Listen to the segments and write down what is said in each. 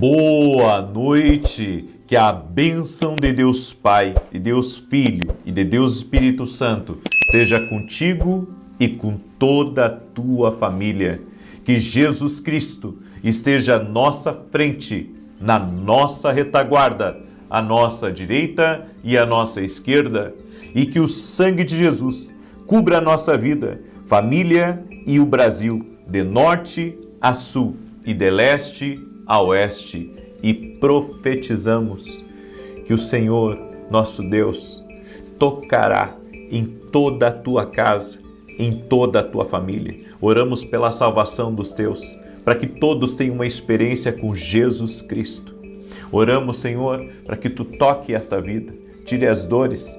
Boa noite, que a bênção de Deus Pai, de Deus Filho e de Deus Espírito Santo seja contigo e com toda a tua família. Que Jesus Cristo esteja à nossa frente, na nossa retaguarda, à nossa direita e à nossa esquerda, e que o sangue de Jesus cubra a nossa vida, família e o Brasil, de norte a sul e de leste a oeste, e profetizamos que o Senhor, nosso Deus, tocará em toda a tua casa, em toda a tua família. Oramos pela salvação dos teus, para que todos tenham uma experiência com Jesus Cristo. Oramos, Senhor, para que tu toque esta vida, tire as dores,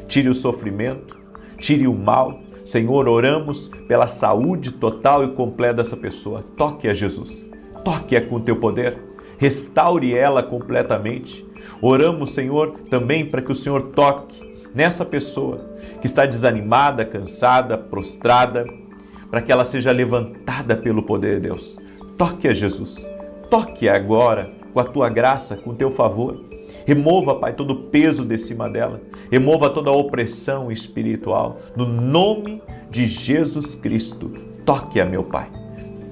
tire o sofrimento, tire o mal. Senhor, oramos pela saúde total e completa dessa pessoa. Toque a Jesus. Toque-a com o teu poder, restaure ela completamente. Oramos, Senhor, também para que o Senhor toque nessa pessoa que está desanimada, cansada, prostrada, para que ela seja levantada pelo poder de Deus. Toque a Jesus, toque agora com a tua graça, com o teu favor. Remova, Pai, todo o peso de cima dela, remova toda a opressão espiritual, no nome de Jesus Cristo. Toque-a, meu Pai,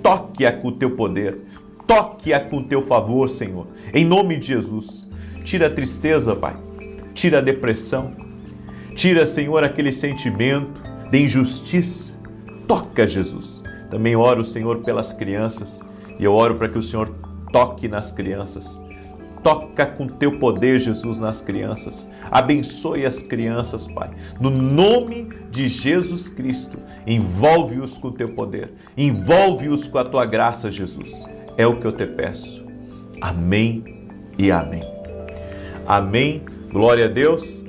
toque-a com o teu poder, toque-a com o teu favor, Senhor, em nome de Jesus. Tira a tristeza, Pai, tira a depressão, tira, Senhor, aquele sentimento de injustiça. Toca, Jesus. Também oro, Senhor, pelas crianças, e eu oro para que o Senhor toque nas crianças. Toca com teu poder, Jesus, nas crianças. Abençoe as crianças, Pai. No nome de Jesus Cristo, envolve-os com teu poder. Envolve-os com a tua graça, Jesus. É o que eu te peço. Amém e amém. Amém. Glória a Deus.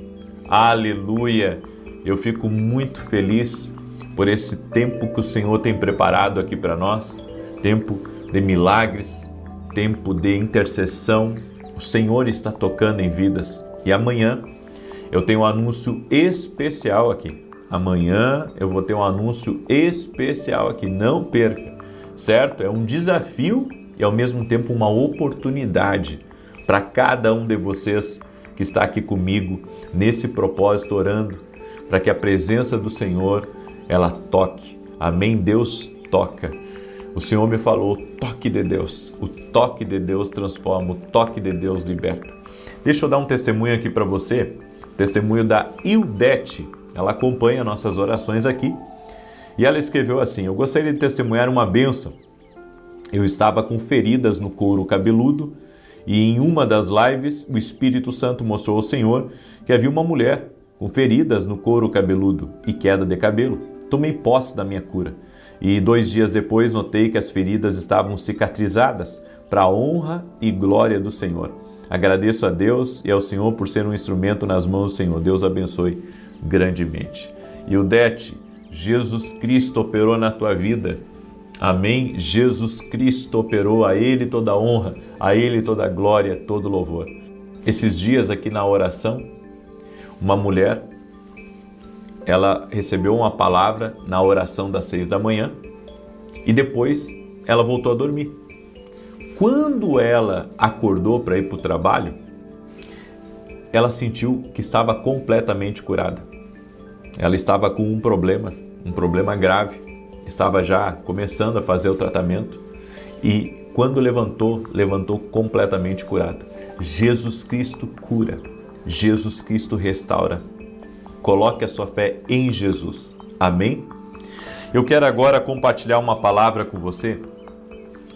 Aleluia. Eu fico muito feliz por esse tempo que o Senhor tem preparado aqui para nós. Tempo de milagres, tempo de intercessão. O Senhor está tocando em vidas. E amanhã eu tenho um anúncio especial aqui. Amanhã eu vou ter um anúncio especial aqui. Não perca, certo? É um desafio e ao mesmo tempo uma oportunidade para cada um de vocês que está aqui comigo nesse propósito, orando para que a presença do Senhor, ela toque. Amém? Deus toca. O Senhor me falou, o toque de Deus. O toque de Deus transforma, o toque de Deus liberta. Deixa eu dar um testemunho aqui para você, testemunho da Ildete. Ela acompanha nossas orações aqui e ela escreveu assim: eu gostaria de testemunhar uma bênção. Eu estava com feridas no couro cabeludo e em uma das lives o Espírito Santo mostrou ao Senhor que havia uma mulher com feridas no couro cabeludo e queda de cabelo. Tomei posse da minha cura e 2 dias depois notei que as feridas estavam cicatrizadas para a honra e glória do Senhor. Agradeço a Deus e ao Senhor por ser um instrumento nas mãos do Senhor. Deus abençoe grandemente. Ildete, Jesus Cristo operou na tua vida. Amém? Jesus Cristo operou, a Ele toda a honra, a Ele toda a glória, todo louvor. Esses dias aqui na oração, uma mulher, ela recebeu uma palavra na oração das 6 da manhã e depois ela voltou a dormir. Quando ela acordou para ir para o trabalho, ela sentiu que estava completamente curada. Ela estava com um problema grave. Estava já começando a fazer o tratamento e quando levantou completamente curada. Jesus Cristo cura, Jesus Cristo restaura. Coloque a sua fé em Jesus. Amém? Eu quero agora compartilhar uma palavra com você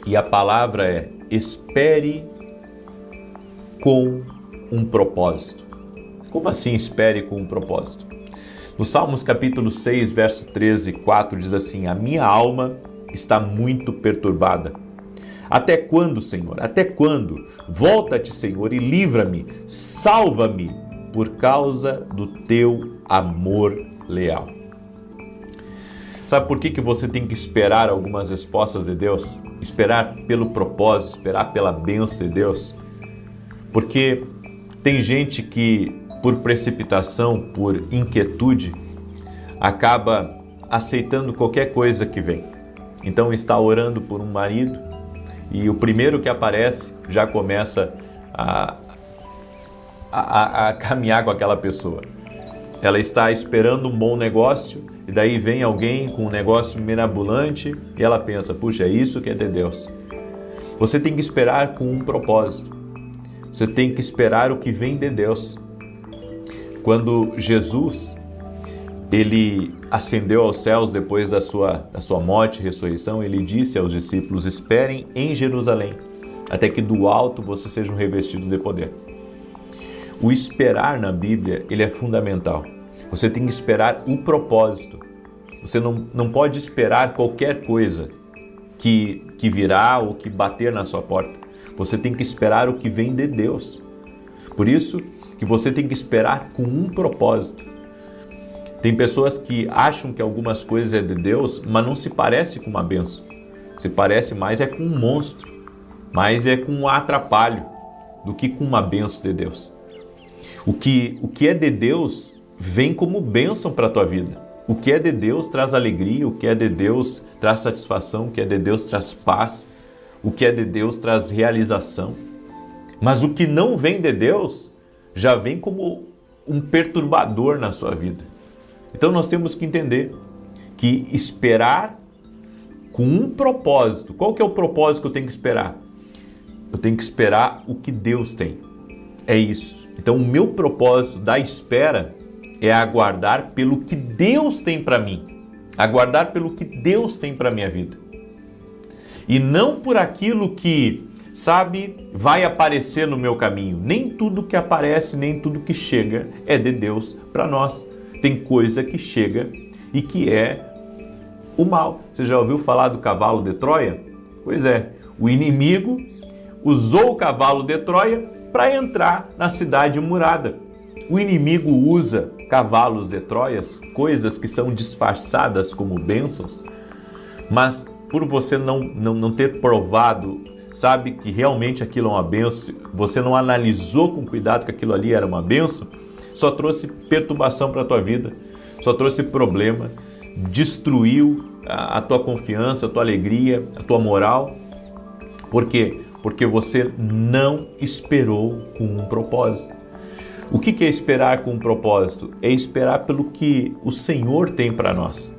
e a palavra é: espere com um propósito. Como assim espere com um propósito? No Salmos capítulo 6, verso 13 e 4 diz assim: a minha alma está muito perturbada. Até quando, Senhor? Até quando? Volta-te, Senhor, e livra-me, salva-me por causa do teu amor leal. Sabe por que você tem que esperar algumas respostas de Deus? Esperar pelo propósito, esperar pela bênção de Deus? Porque tem gente que, por precipitação, por inquietude, acaba aceitando qualquer coisa que vem. Então está orando por um marido e o primeiro que aparece já começa a caminhar com aquela pessoa. Ela está esperando um bom negócio e daí vem alguém com um negócio mirabolante e ela pensa, puxa, é isso que é de Deus. Você tem que esperar com um propósito. Você tem que esperar o que vem de Deus. Quando Jesus, ele ascendeu aos céus depois da sua morte e ressurreição, ele disse aos discípulos, esperem em Jerusalém, até que do alto vocês sejam revestidos de poder. O esperar na Bíblia, ele é fundamental. Você tem que esperar o propósito. Você não pode esperar qualquer coisa que virá ou que bater na sua porta. Você tem que esperar o que vem de Deus. Por isso que você tem que esperar com um propósito. Tem pessoas que acham que algumas coisas é de Deus, mas não se parece com uma bênção. Se parece mais é com um monstro, mais é com um atrapalho do que com uma bênção de Deus. O que é de Deus vem como bênção para a tua vida. O que é de Deus traz alegria, o que é de Deus traz satisfação, o que é de Deus traz paz, o que é de Deus traz realização. Mas o que não vem de Deus já vem como um perturbador na sua vida. Então nós temos que entender que esperar com um propósito. Qual que é o propósito que eu tenho que esperar? Eu tenho que esperar o que Deus tem. É isso. Então o meu propósito da espera é aguardar pelo que Deus tem para mim. Aguardar pelo que Deus tem para a minha vida. E não por aquilo que, vai aparecer no meu caminho. Nem tudo que aparece, nem tudo que chega é de Deus para nós. Tem coisa que chega e que é o mal. Você já ouviu falar do cavalo de Troia? Pois é, o inimigo usou o cavalo de Troia para entrar na cidade murada. O inimigo usa cavalos de Troia, coisas que são disfarçadas como bênçãos, mas por você não ter provado, que realmente aquilo é uma bênção, você não analisou com cuidado que aquilo ali era uma bênção, só trouxe perturbação para a tua vida, só trouxe problema, destruiu a tua confiança, a tua alegria, a tua moral. Por quê? Porque você não esperou com um propósito. O que é esperar com um propósito? É esperar pelo que o Senhor tem para nós.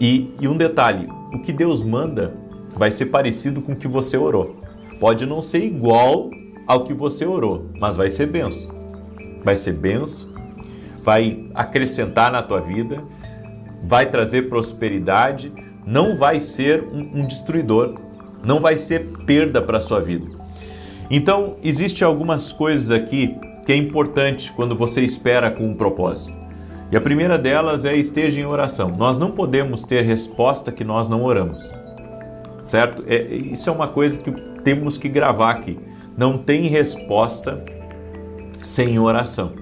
E um detalhe, o que Deus manda vai ser parecido com o que você orou. Pode não ser igual ao que você orou, mas vai ser bênção. Vai ser bênção, vai acrescentar na tua vida, vai trazer prosperidade, não vai ser um destruidor, não vai ser perda para a sua vida. Então, existem algumas coisas aqui que é importante quando você espera com um propósito. E a primeira delas é esteja em oração. Nós não podemos ter resposta que nós não oramos, certo? Isso é uma coisa que temos que gravar aqui. Não tem resposta sem oração.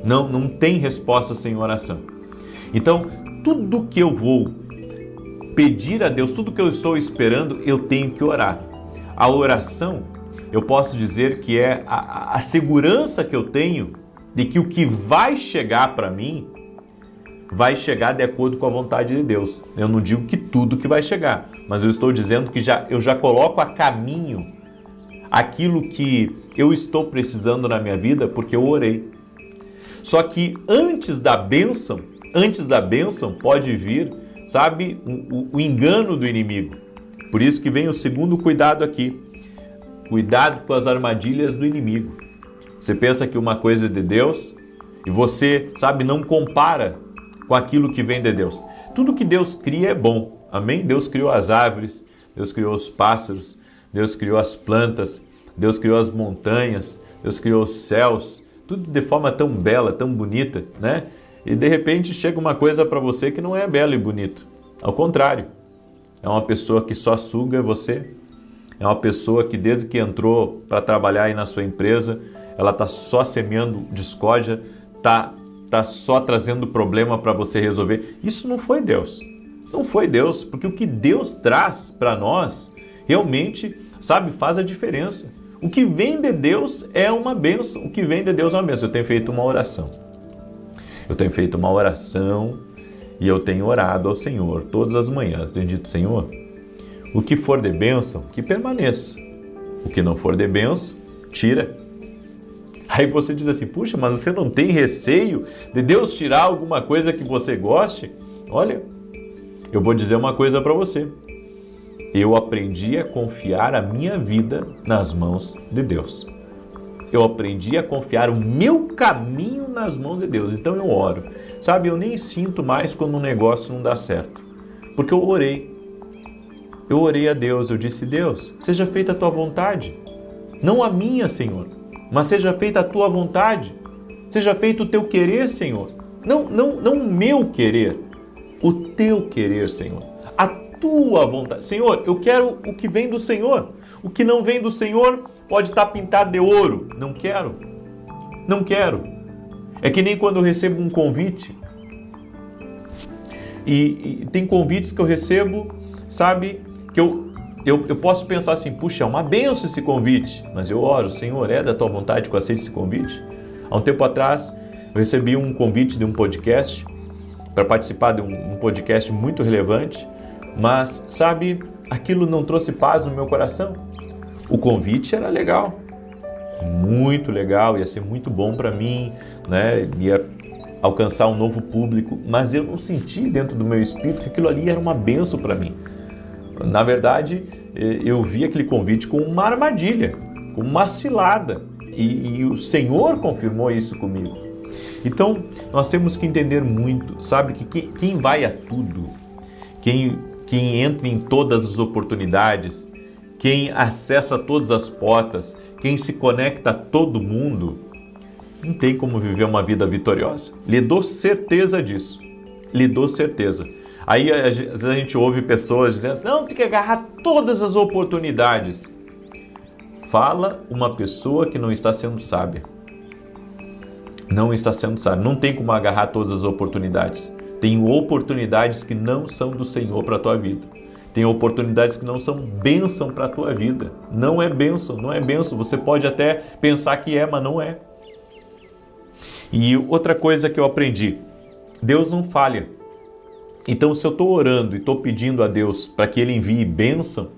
Não tem resposta sem oração. Então, tudo que eu vou pedir a Deus, tudo que eu estou esperando, eu tenho que orar. A oração, eu posso dizer que é a segurança que eu tenho de que o que vai chegar para mim vai chegar de acordo com a vontade de Deus. Eu não digo que tudo que vai chegar, mas eu estou dizendo que eu já coloco a caminho aquilo que eu estou precisando na minha vida porque eu orei. Só que antes da bênção pode vir, o engano do inimigo. Por isso que vem o segundo cuidado aqui. Cuidado com as armadilhas do inimigo. Você pensa que uma coisa é de Deus e você, não compara com aquilo que vem de Deus. Tudo que Deus cria é bom, amém? Deus criou as árvores, Deus criou os pássaros, Deus criou as plantas, Deus criou as montanhas, Deus criou os céus, tudo de forma tão bela, tão bonita, né? E de repente chega uma coisa para você que não é belo e bonito. Ao contrário, é uma pessoa que só suga você, é uma pessoa que desde que entrou para trabalhar aí na sua empresa, ela está só semeando discórdia, está só trazendo problema para você resolver. Isso não foi Deus. Não foi Deus, porque o que Deus traz para nós realmente, faz a diferença. O que vem de Deus é uma bênção. O que vem de Deus é uma bênção. Eu tenho feito uma oração. E eu tenho orado ao Senhor todas as manhãs. Tenho dito, Senhor, o que for de bênção, que permaneça. O que não for de bênção, tira. Aí você diz assim, puxa, mas você não tem receio de Deus tirar alguma coisa que você goste? Olha, eu vou dizer uma coisa para você. Eu aprendi a confiar a minha vida nas mãos de Deus. Eu aprendi a confiar o meu caminho nas mãos de Deus. Então eu oro. Sabe, eu nem sinto mais quando um negócio não dá certo. Porque eu orei. Eu orei a Deus. Eu disse, Deus, seja feita a tua vontade. Não a minha, Senhor, mas seja feita a tua vontade. Seja feito o teu querer, Senhor. Não o meu querer. O teu querer, Senhor. A tua vontade. Senhor, eu quero o que vem do Senhor. O que não vem do Senhor pode estar pintado de ouro. Não quero. Não quero. É que nem quando eu recebo um convite. E tem convites que eu recebo, sabe, que eu posso pensar assim, puxa, é uma bênção esse convite. Mas eu oro, Senhor, é da tua vontade que eu aceite esse convite? Há um tempo atrás, eu recebi um convite de um podcast, para participar de um podcast muito relevante, mas, sabe, aquilo não trouxe paz no meu coração. O convite era legal, muito legal, ia ser muito bom para mim, né? Ia alcançar um novo público, mas eu não senti dentro do meu espírito que aquilo ali era uma bênção para mim. Na verdade, eu vi aquele convite como uma armadilha, como uma cilada, e o Senhor confirmou isso comigo. Então, nós temos que entender muito, sabe, que quem vai a tudo, quem entra em todas as oportunidades, quem acessa todas as portas, quem se conecta a todo mundo, não tem como viver uma vida vitoriosa. Lhe dou certeza disso. Lhe dou certeza. Aí às vezes a gente ouve pessoas dizendo, não, tem que agarrar todas as oportunidades. Fala uma pessoa que não está sendo sábia. Não está sendo sábia. Não tem como agarrar todas as oportunidades. Tem oportunidades que não são do Senhor para a tua vida. Tem oportunidades que não são bênção para a tua vida. Não é bênção, não é bênção. Você pode até pensar que é, mas não é. E outra coisa que eu aprendi, Deus não falha. Então, se eu estou orando e estou pedindo a Deus para que Ele envie bênção,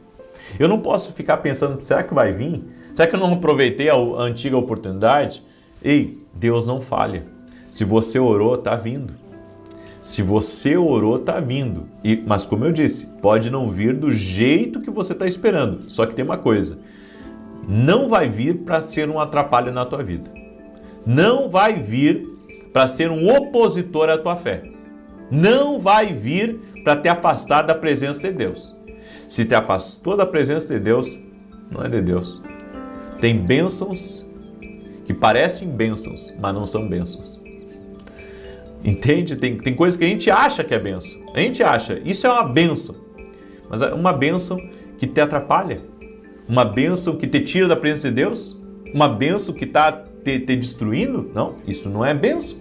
eu não posso ficar pensando, será que vai vir? Será que eu não aproveitei a antiga oportunidade? Ei, Deus não falha. Se você orou, está vindo. Se você orou, está vindo. Mas como eu disse, pode não vir do jeito que você está esperando. Só que tem uma coisa, não vai vir para ser um atrapalho na tua vida. Não vai vir para ser um opositor à tua fé. Não vai vir para te afastar da presença de Deus. Se te afastou da presença de Deus, não é de Deus. Tem bênçãos que parecem bênçãos, mas não são bênçãos. Entende? Tem coisas que a gente acha que é bênção. A gente acha, isso é uma bênção. Mas é uma bênção que te atrapalha. Uma bênção que te tira da presença de Deus. Uma bênção que está te destruindo? Não, isso não é bênção.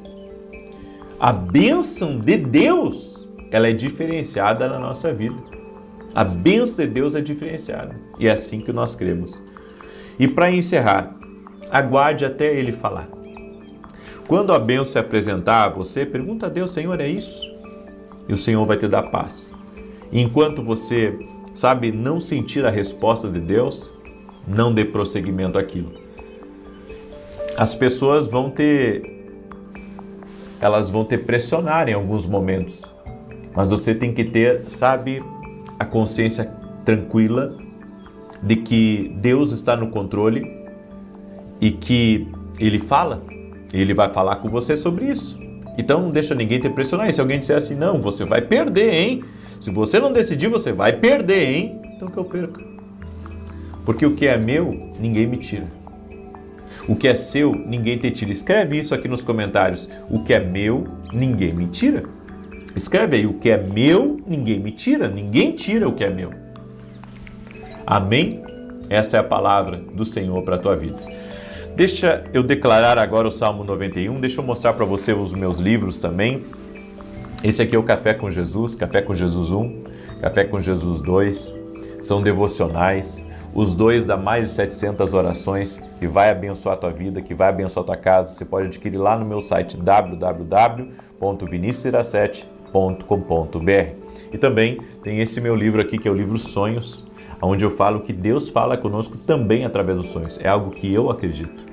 A bênção de Deus, ela é diferenciada na nossa vida. A bênção de Deus é diferenciada. E é assim que nós cremos. E para encerrar, aguarde até Ele falar. Quando a bênção se apresentar a você, pergunta a Deus, Senhor, é isso? E o Senhor vai te dar paz. E enquanto você, sabe, não sentir a resposta de Deus, não dê prosseguimento àquilo. As pessoas vão te pressionar em alguns momentos, mas você tem que ter, sabe, a consciência tranquila de que Deus está no controle e que Ele fala, Ele vai falar com você sobre isso. Então não deixa ninguém te pressionar. E se alguém disser assim, não, você vai perder, hein? Se você não decidir, você vai perder, hein? Então que eu perca. Porque o que é meu, ninguém me tira. O que é seu, ninguém te tira. Escreve isso aqui nos comentários. O que é meu, ninguém me tira. Escreve aí, o que é meu, ninguém me tira. Ninguém tira o que é meu. Amém? Essa é a palavra do Senhor para a tua vida. Deixa eu declarar agora o Salmo 91. Deixa eu mostrar para você os meus livros também. Esse aqui é o Café com Jesus, Café com Jesus 1, Café com Jesus 2. São devocionais. Os dois dá mais de 700 orações que vai abençoar a tua vida, que vai abençoar a tua casa. Você pode adquirir lá no meu site www.vinicius17.com.br. E também tem esse meu livro aqui, que é o livro Sonhos, onde eu falo que Deus fala conosco também através dos sonhos. É algo que eu acredito.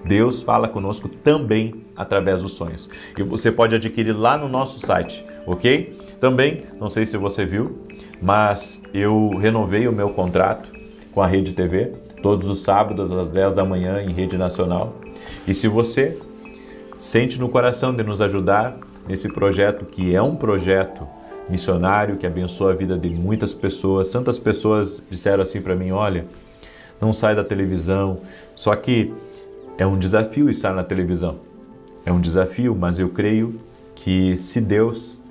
Deus fala conosco também através dos sonhos. E você pode adquirir lá no nosso site, ok? Também, não sei se você viu, mas eu renovei o meu contrato com a Rede TV, todos os sábados às 10 da manhã em rede nacional. E se você sente no coração de nos ajudar nesse projeto, que é um projeto missionário, que abençoa a vida de muitas pessoas, tantas pessoas disseram assim para mim, olha, não sai da televisão, só que é um desafio estar na televisão, é um desafio, mas eu creio que se Deus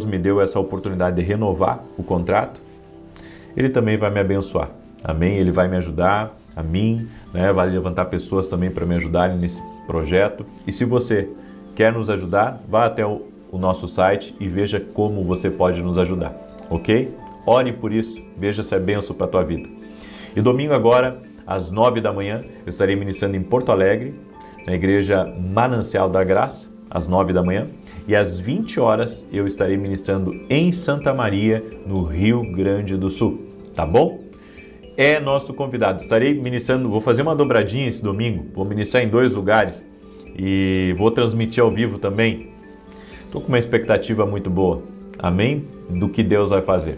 me deu essa oportunidade de renovar o contrato, Ele também vai me abençoar, amém? Ele vai me ajudar, a mim, né? Vai levantar pessoas também para me ajudarem nesse projeto. E se você quer nos ajudar, vá até o nosso site e veja como você pode nos ajudar, ok? Ore por isso, veja se é bênção para a tua vida. E domingo agora, às 9 da manhã, eu estarei ministrando em Porto Alegre, na Igreja Manancial da Graça, às 9 da manhã. E às 20 horas eu estarei ministrando em Santa Maria, no Rio Grande do Sul, tá bom? É nosso convidado. Estarei ministrando, vou fazer uma dobradinha esse domingo, vou ministrar em 2 lugares e vou transmitir ao vivo também. Estou com uma expectativa muito boa, amém? Do que Deus vai fazer.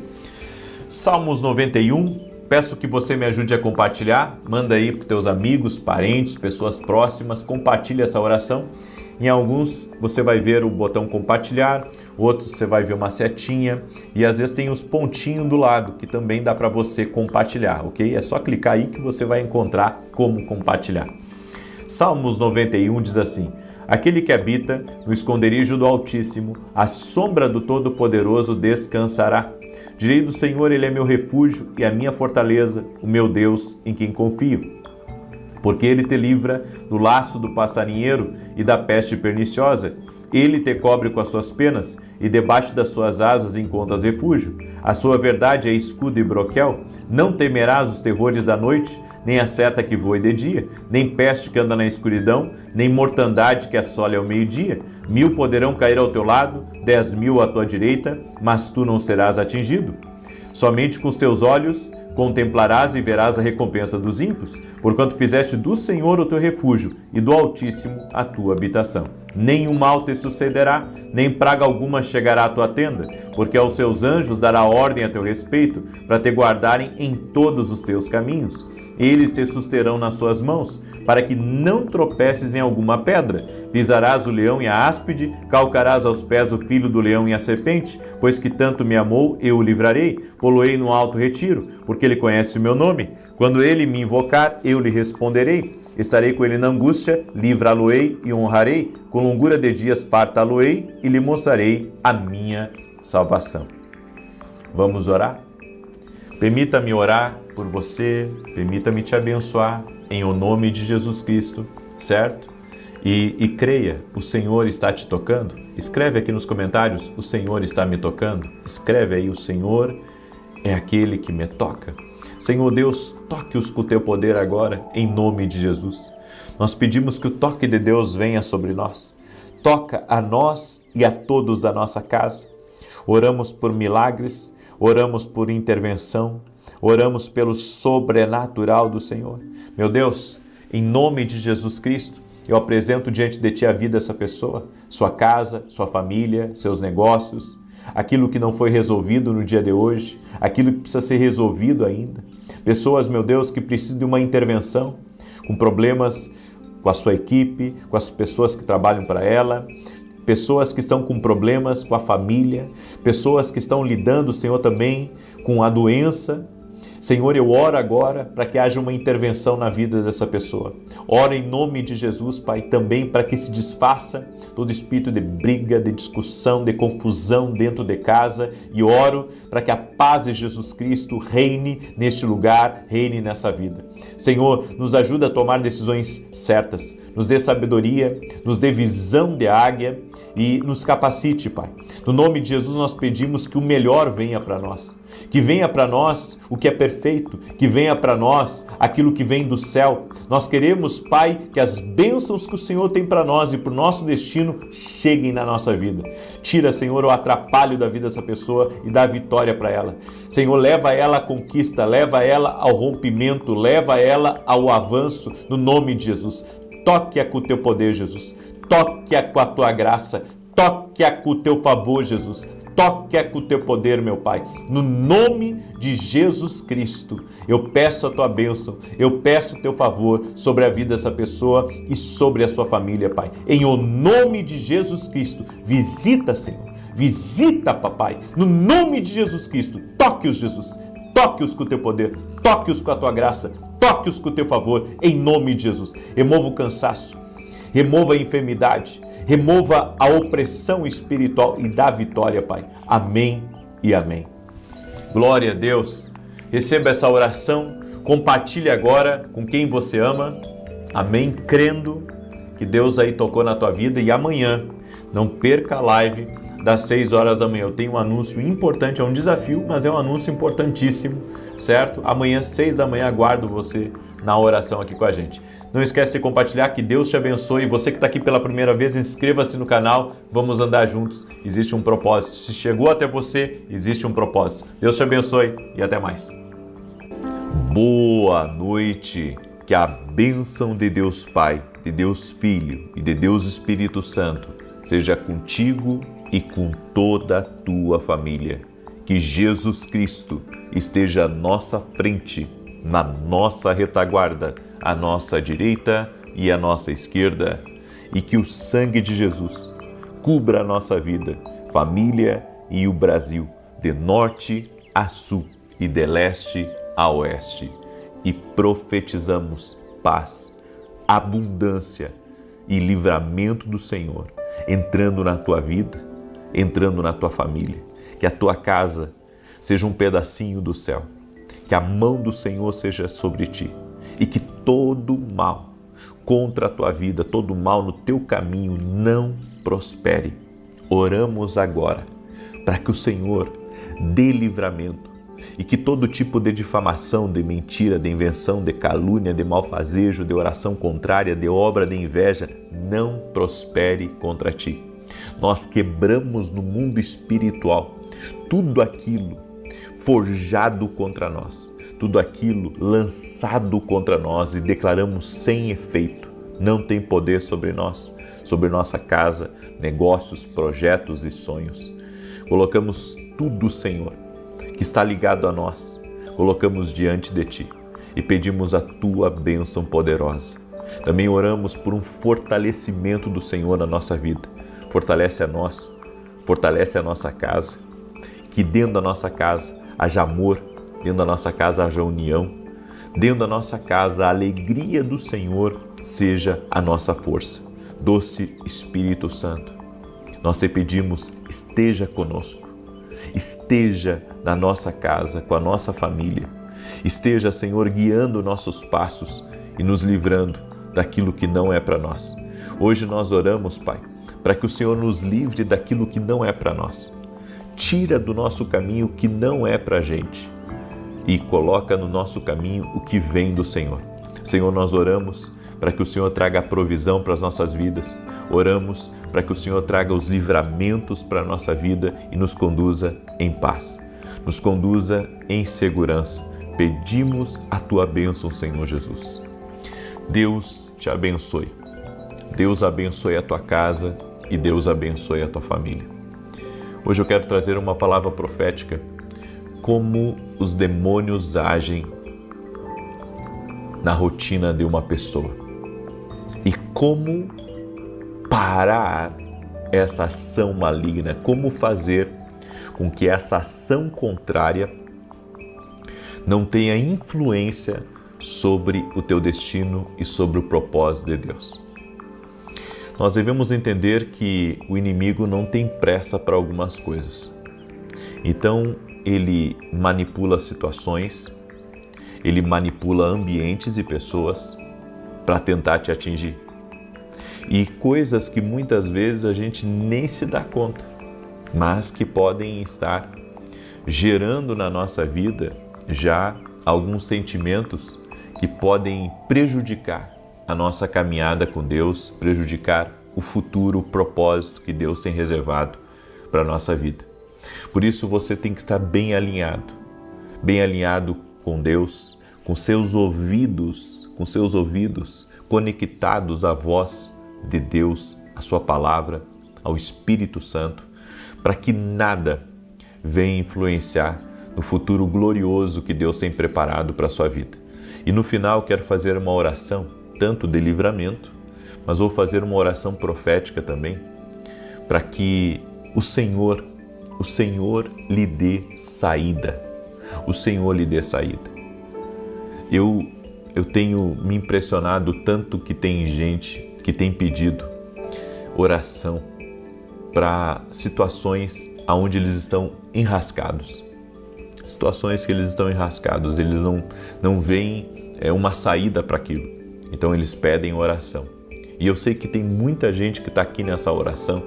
Salmos 91, peço que você me ajude a compartilhar, manda aí para os teus amigos, parentes, pessoas próximas, compartilhe essa oração. Em alguns você vai ver o botão compartilhar, outros você vai ver uma setinha e às vezes tem os pontinhos do lado que também dá para você compartilhar, ok? É só clicar aí que você vai encontrar como compartilhar. Salmos 91 diz assim, aquele que habita no esconderijo do Altíssimo, à sombra do Todo-Poderoso descansará. Direi do Senhor, Ele é meu refúgio e a minha fortaleza, o meu Deus em quem confio. Porque Ele te livra do laço do passarinheiro e da peste perniciosa. Ele te cobre com as suas penas e debaixo das suas asas encontras refúgio. A sua verdade é escudo e broquel. Não temerás os terrores da noite, nem a seta que voe de dia, nem peste que anda na escuridão, nem mortandade que assole ao meio-dia. 1000 poderão cair ao teu lado, 10.000 à tua direita, mas tu não serás atingido. Somente com os teus olhos contemplarás e verás a recompensa dos ímpios, porquanto fizeste do Senhor o teu refúgio e do Altíssimo a tua habitação. Nenhum mal te sucederá, nem praga alguma chegará à tua tenda, porque aos seus anjos dará ordem a teu respeito, para te guardarem em todos os teus caminhos. Eles te susterão nas suas mãos, para que não tropeces em alguma pedra. Pisarás o leão e a áspide, calcarás aos pés o filho do leão e a serpente, pois que tanto me amou, eu o livrarei, poloei no alto retiro, porque ele conhece o meu nome. Quando ele me invocar, eu lhe responderei. Estarei com ele na angústia, livrá-lo-ei e honrarei, com longura de dias fartá-lo-ei e lhe mostrarei a minha salvação. Vamos orar? Permita-me orar por você, permita-me te abençoar em o nome de Jesus Cristo, certo? E creia, o Senhor está te tocando. Escreve aqui nos comentários, o Senhor está me tocando. Escreve aí, o Senhor é aquele que me toca. Senhor Deus, toque-os com o teu poder agora, em nome de Jesus. Nós pedimos que o toque de Deus venha sobre nós. Toca a nós e a todos da nossa casa. Oramos por milagres, oramos por intervenção, oramos pelo sobrenatural do Senhor. Meu Deus, em nome de Jesus Cristo, eu apresento diante de Ti a vida dessa pessoa, sua casa, sua família, seus negócios, aquilo que não foi resolvido no dia de hoje, aquilo que precisa ser resolvido ainda. Pessoas, meu Deus, que precisam de uma intervenção, com problemas com a sua equipe, com as pessoas que trabalham para ela, pessoas que estão com problemas com a família, pessoas que estão lidando, Senhor, também com a doença. Senhor, eu oro agora para que haja uma intervenção na vida dessa pessoa. Oro em nome de Jesus, Pai, também para que se desfaça todo espírito de briga, de discussão, de confusão dentro de casa. E oro para que a paz de Jesus Cristo reine neste lugar, reine nessa vida. Senhor, nos ajuda a tomar decisões certas, nos dê sabedoria, nos dê visão de águia e nos capacite, Pai. No nome de Jesus nós pedimos que o melhor venha para nós. que venha para nós o que é perfeito, que venha para nós aquilo que vem do céu. Nós queremos, Pai, que as bênçãos que o Senhor tem para nós e para o nosso destino cheguem na nossa vida. Tira, Senhor, o atrapalho da vida dessa pessoa e dá vitória para ela. Senhor, leva ela à conquista, leva ela ao rompimento, leva ela ao avanço, no nome de Jesus. Toque-a com o teu poder, Jesus. Toque-a com a tua graça. Toque-a com o teu favor, Jesus. Toque-a com o teu poder, meu Pai. No nome de Jesus Cristo, eu peço a tua bênção, eu peço o teu favor sobre a vida dessa pessoa e sobre a sua família, Pai. Em o nome de Jesus Cristo, visita, Senhor. Visita, Papai. No nome de Jesus Cristo, toque-os, Jesus. Toque-os com o teu poder, toque-os com a tua graça, toque-os com o teu favor, em nome de Jesus. Remova o cansaço, remova a enfermidade, remova a opressão espiritual e dá vitória, Pai. Amém e amém. Glória a Deus. Receba essa oração, compartilhe agora com quem você ama. Amém, crendo que Deus aí tocou na tua vida. E amanhã, não perca a live das 6 horas da manhã. Eu tenho um anúncio importante, é um desafio, mas é um anúncio importantíssimo, certo? Amanhã, 6 da manhã, aguardo você na oração aqui com a gente. Não esquece de compartilhar, que Deus te abençoe. Você que está aqui pela primeira vez, inscreva-se no canal, vamos andar juntos. Existe um propósito. Se chegou até você, existe um propósito. Deus te abençoe e até mais. Boa noite. Que a bênção de Deus Pai, de Deus Filho e de Deus Espírito Santo seja contigo e com toda a tua família. Que Jesus Cristo esteja à nossa frente, na nossa retaguarda, à nossa direita e à nossa esquerda, e que o sangue de Jesus cubra a nossa vida, família e o Brasil, de norte a sul e de leste a oeste. E profetizamos paz, abundância e livramento do Senhor entrando na tua vida, entrando na tua família. Que a tua casa seja um pedacinho do céu, que a mão do Senhor seja sobre ti e que todo mal contra a tua vida, todo mal no teu caminho não prospere. Oramos agora para que o Senhor dê livramento e que todo tipo de difamação, de mentira, de invenção, de calúnia, de malfazejo, de oração contrária, de obra de inveja não prospere contra ti. Nós quebramos no mundo espiritual tudo aquilo forjado contra nós, tudo aquilo lançado contra nós e declaramos sem efeito. Não tem poder sobre nós, sobre nossa casa, negócios, projetos e sonhos. Colocamos tudo, Senhor, que está ligado a nós, colocamos diante de Ti e pedimos a Tua bênção poderosa. Também oramos por um fortalecimento do Senhor na nossa vida. Fortalece a nós, fortalece a nossa casa, que dentro da nossa casa haja amor, dentro da nossa casa haja união, dentro da nossa casa a alegria do Senhor seja a nossa força. Doce Espírito Santo, nós te pedimos, esteja conosco, esteja na nossa casa, com a nossa família, esteja, Senhor, guiando nossos passos e nos livrando daquilo que não é para nós. Hoje nós oramos, Pai, para que o Senhor nos livre daquilo que não é para nós. Tira do nosso caminho o que não é para a gente e coloca no nosso caminho o que vem do Senhor. Senhor, nós oramos para que o Senhor traga a provisão para as nossas vidas. Oramos para que o Senhor traga os livramentos para a nossa vida e nos conduza em paz. Nos conduza em segurança. Pedimos a Tua bênção, Senhor Jesus. Deus te abençoe. Deus abençoe a tua casa e Deus abençoe a tua família. Hoje eu quero trazer uma palavra profética, como os demônios agem na rotina de uma pessoa e como parar essa ação maligna, como fazer com que essa ação contrária não tenha influência sobre o teu destino e sobre o propósito de Deus. Nós devemos entender que o inimigo não tem pressa para algumas coisas. Então, ele manipula situações, ele manipula ambientes e pessoas para tentar te atingir. E coisas que muitas vezes a gente nem se dá conta, mas que podem estar gerando na nossa vida já alguns sentimentos que podem prejudicar a nossa caminhada com Deus, prejudicar o futuro, o propósito que Deus tem reservado para a nossa vida. Por isso você tem que estar bem alinhado com Deus, com seus ouvidos conectados à voz de Deus, à sua palavra, ao Espírito Santo, para que nada venha influenciar no futuro glorioso que Deus tem preparado para a sua vida. E no final quero fazer uma oração, tanto de livramento, mas vou fazer uma oração profética também, para que o Senhor lhe dê saída. O Senhor lhe dê saída. Eu tenho me impressionado tanto que tem gente que tem pedido oração para situações onde eles estão enrascados. Situações que eles estão enrascados, eles não veem uma saída para aquilo. Então eles pedem oração. E eu sei que tem muita gente que está aqui nessa oração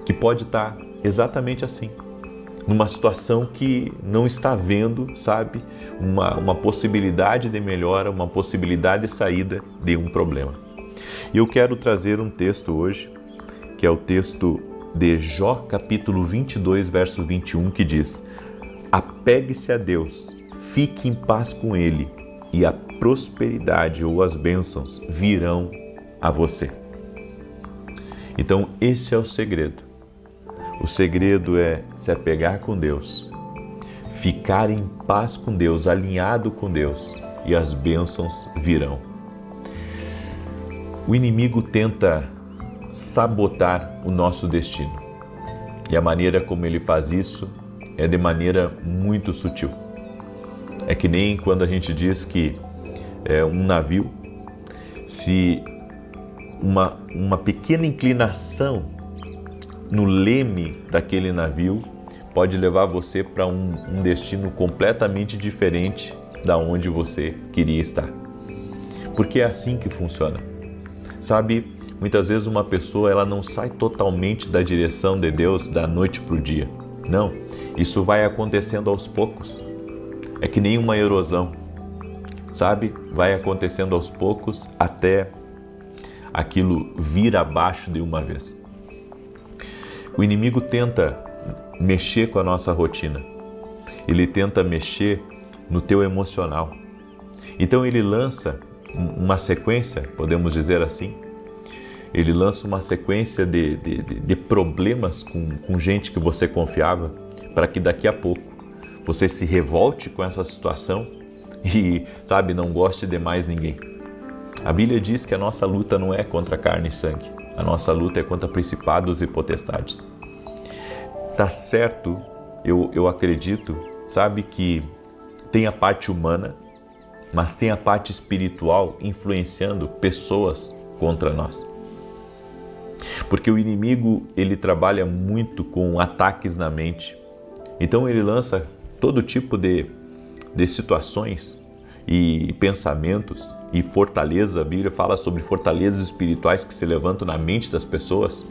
que pode estar exatamente assim, numa situação que não está vendo, sabe, uma possibilidade de melhora, uma possibilidade de saída de um problema. E eu quero trazer um texto hoje, que é o texto de Jó, capítulo 22, verso 21, que diz: apegue-se a Deus, fique em paz com Ele, e a prosperidade ou as bênçãos virão a você. Então, esse é o segredo. O segredo é se apegar com Deus, ficar em paz com Deus, alinhado com Deus, e as bênçãos virão. O inimigo tenta sabotar o nosso destino. E a maneira como ele faz isso é de maneira muito sutil. É que nem quando a gente diz que um navio, se uma pequena inclinação no leme daquele navio pode levar você para um destino completamente diferente da onde você queria estar. Porque é assim que funciona. Sabe, muitas vezes uma pessoa ela não sai totalmente da direção de Deus da noite para o dia. Não, isso vai acontecendo aos poucos. É que nem uma erosão, sabe? Vai acontecendo aos poucos até aquilo vir abaixo de uma vez. O inimigo tenta mexer com a nossa rotina. Ele tenta mexer no teu emocional. Então ele lança uma sequência, podemos dizer assim, ele lança uma sequência de problemas com gente que você confiava, para que daqui a pouco você se revolte com essa situação e, sabe, não goste de mais ninguém. A Bíblia diz que a nossa luta não é contra carne e sangue, a nossa luta é contra principados e potestades. Tá certo, eu acredito, sabe, que tem a parte humana, mas tem a parte espiritual influenciando pessoas contra nós. Porque o inimigo, ele trabalha muito com ataques na mente. Então ele lança todo tipo de situações e pensamentos e fortaleza. A Bíblia fala sobre fortalezas espirituais que se levantam na mente das pessoas,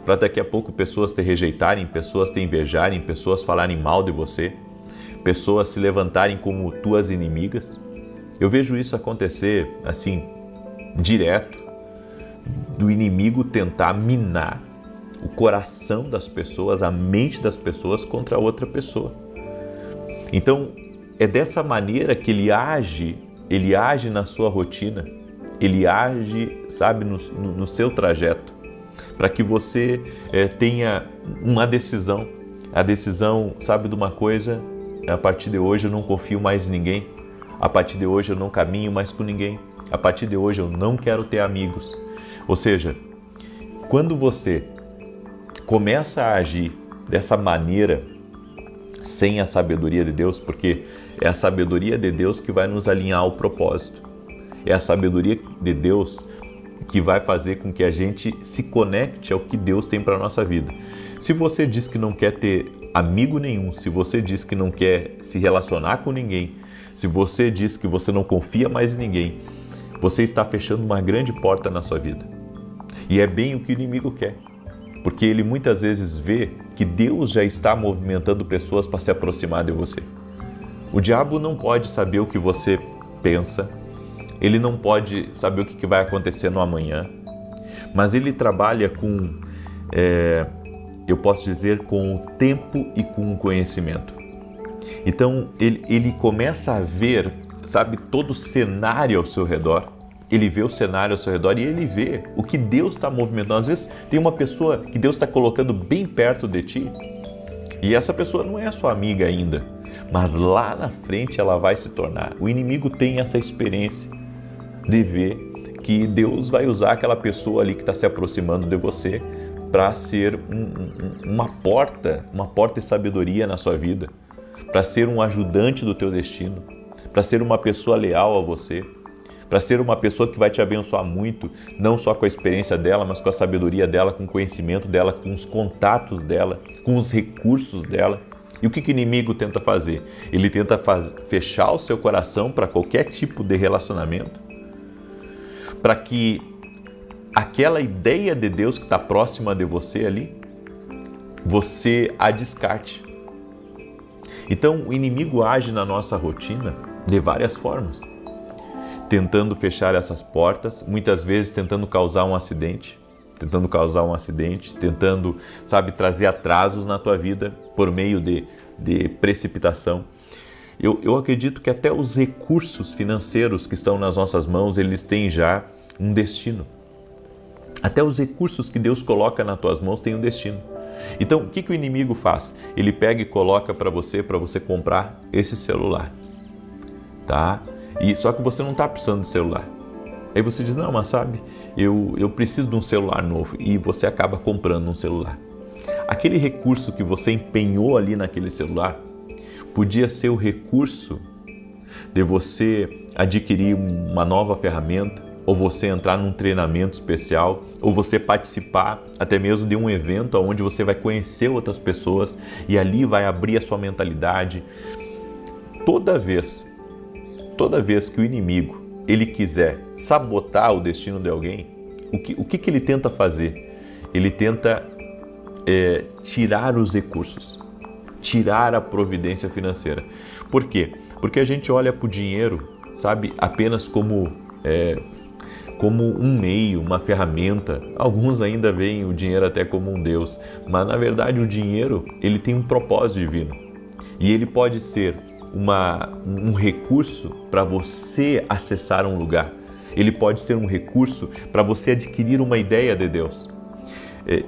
para daqui a pouco pessoas te rejeitarem, pessoas te invejarem, pessoas falarem mal de você, pessoas se levantarem como tuas inimigas. Eu vejo isso acontecer assim, direto, do inimigo tentar minar o coração das pessoas, a mente das pessoas contra outra pessoa. Então, é dessa maneira que ele age na sua rotina, ele age, sabe, no seu trajeto, para que você tenha uma decisão. A decisão, sabe de uma coisa? A partir de hoje eu não confio mais em ninguém. A partir de hoje eu não caminho mais com ninguém. A partir de hoje eu não quero ter amigos. Ou seja, quando você começa a agir dessa maneira, sem a sabedoria de Deus, porque é a sabedoria de Deus que vai nos alinhar ao propósito. É a sabedoria de Deus que vai fazer com que a gente se conecte ao que Deus tem para a nossa vida. Se você diz que não quer ter amigo nenhum, se você diz que não quer se relacionar com ninguém, se você diz que você não confia mais em ninguém, você está fechando uma grande porta na sua vida. E é bem o que o inimigo quer. porque ele muitas vezes vê que Deus já está movimentando pessoas para se aproximar de você. O diabo não pode saber o que você pensa, ele não pode saber o que vai acontecer no amanhã, mas ele trabalha com, eu posso dizer, com o tempo e com o conhecimento. Então ele começa a ver, sabe, todo o cenário ao seu redor. Ele vê o cenário ao seu redor e ele vê o que Deus está movimentando. Às vezes tem uma pessoa que Deus está colocando bem perto de ti e essa pessoa não é sua amiga ainda, mas lá na frente ela vai se tornar. O inimigo tem essa experiência de ver que Deus vai usar aquela pessoa ali que está se aproximando de você para ser uma porta de sabedoria na sua vida, para ser um ajudante do teu destino, para ser uma pessoa leal a você, para ser uma pessoa que vai te abençoar muito, não só com a experiência dela, mas com a sabedoria dela, com o conhecimento dela, com os contatos dela, com os recursos dela. E o que o inimigo tenta fazer? Ele tenta fechar o seu coração para qualquer tipo de relacionamento, para que aquela ideia de Deus que está próxima de você ali, você a descarte. Então o inimigo age na nossa rotina de várias formas, tentando fechar essas portas, muitas vezes tentando causar um acidente, tentando, sabe, trazer atrasos na tua vida por meio de precipitação. Eu acredito que até os recursos financeiros que estão nas nossas mãos, eles têm já um destino. Até os recursos que Deus coloca nas tuas mãos têm um destino. Então, o que o inimigo faz? Ele pega e coloca para você comprar esse celular, tá? E só que você não está precisando de celular. Aí você diz, não, mas sabe, eu preciso de um celular novo, e você acaba comprando um celular. Aquele recurso que você empenhou ali naquele celular podia ser o recurso de você adquirir uma nova ferramenta, ou você entrar num treinamento especial, ou você participar até mesmo de um evento onde você vai conhecer outras pessoas e ali vai abrir a sua mentalidade. Toda vez que o inimigo ele quiser sabotar o destino de alguém, o que ele tenta fazer? Ele tenta tirar os recursos, tirar a providência financeira. Por quê? Porque a gente olha para o dinheiro, sabe, apenas como um meio, uma ferramenta. Alguns ainda veem o dinheiro até como um Deus, mas na verdade o dinheiro ele tem um propósito divino e ele pode ser um recurso para você acessar um lugar. Ele pode ser um recurso para você adquirir uma ideia de Deus.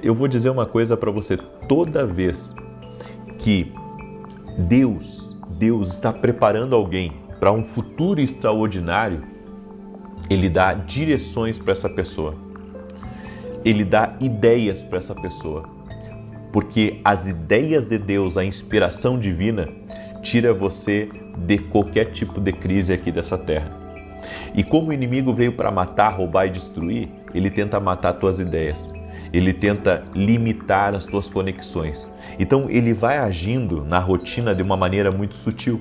Eu vou dizer uma coisa para você: toda vez que Deus está preparando alguém para um futuro extraordinário, Ele dá direções para essa pessoa, Ele dá ideias para essa pessoa, porque as ideias de Deus, a inspiração divina, tira você de qualquer tipo de crise aqui dessa terra. E como o inimigo veio para matar, roubar e destruir, ele tenta matar tuas ideias, ele tenta limitar as tuas conexões. Então ele vai agindo na rotina de uma maneira muito sutil.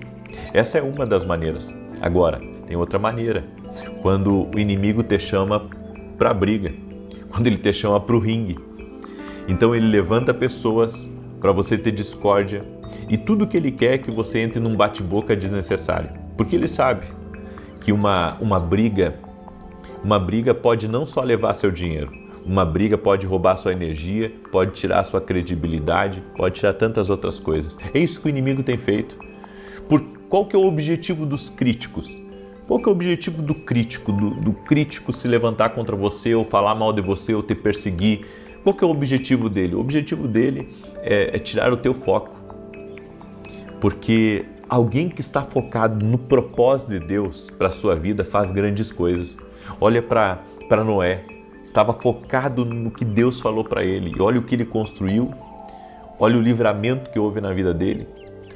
Essa é uma das maneiras. Agora, tem outra maneira. Quando o inimigo te chama para a briga, quando ele te chama para o ringue. Então ele levanta pessoas para você ter discórdia e tudo que ele quer é que você entre num bate-boca desnecessário. Porque ele sabe que uma briga pode não só levar seu dinheiro, uma briga pode roubar sua energia, pode tirar sua credibilidade, pode tirar tantas outras coisas. É isso que o inimigo tem feito. Qual que é o objetivo dos críticos? Qual que é o objetivo do crítico, do crítico se levantar contra você, ou falar mal de você, ou te perseguir? Qual que é o objetivo dele? O objetivo dele é tirar o teu foco. Porque alguém que está focado no propósito de Deus para a sua vida faz grandes coisas. Olha para Noé, estava focado no que Deus falou para ele. E olha o que ele construiu, olha o livramento que houve na vida dele,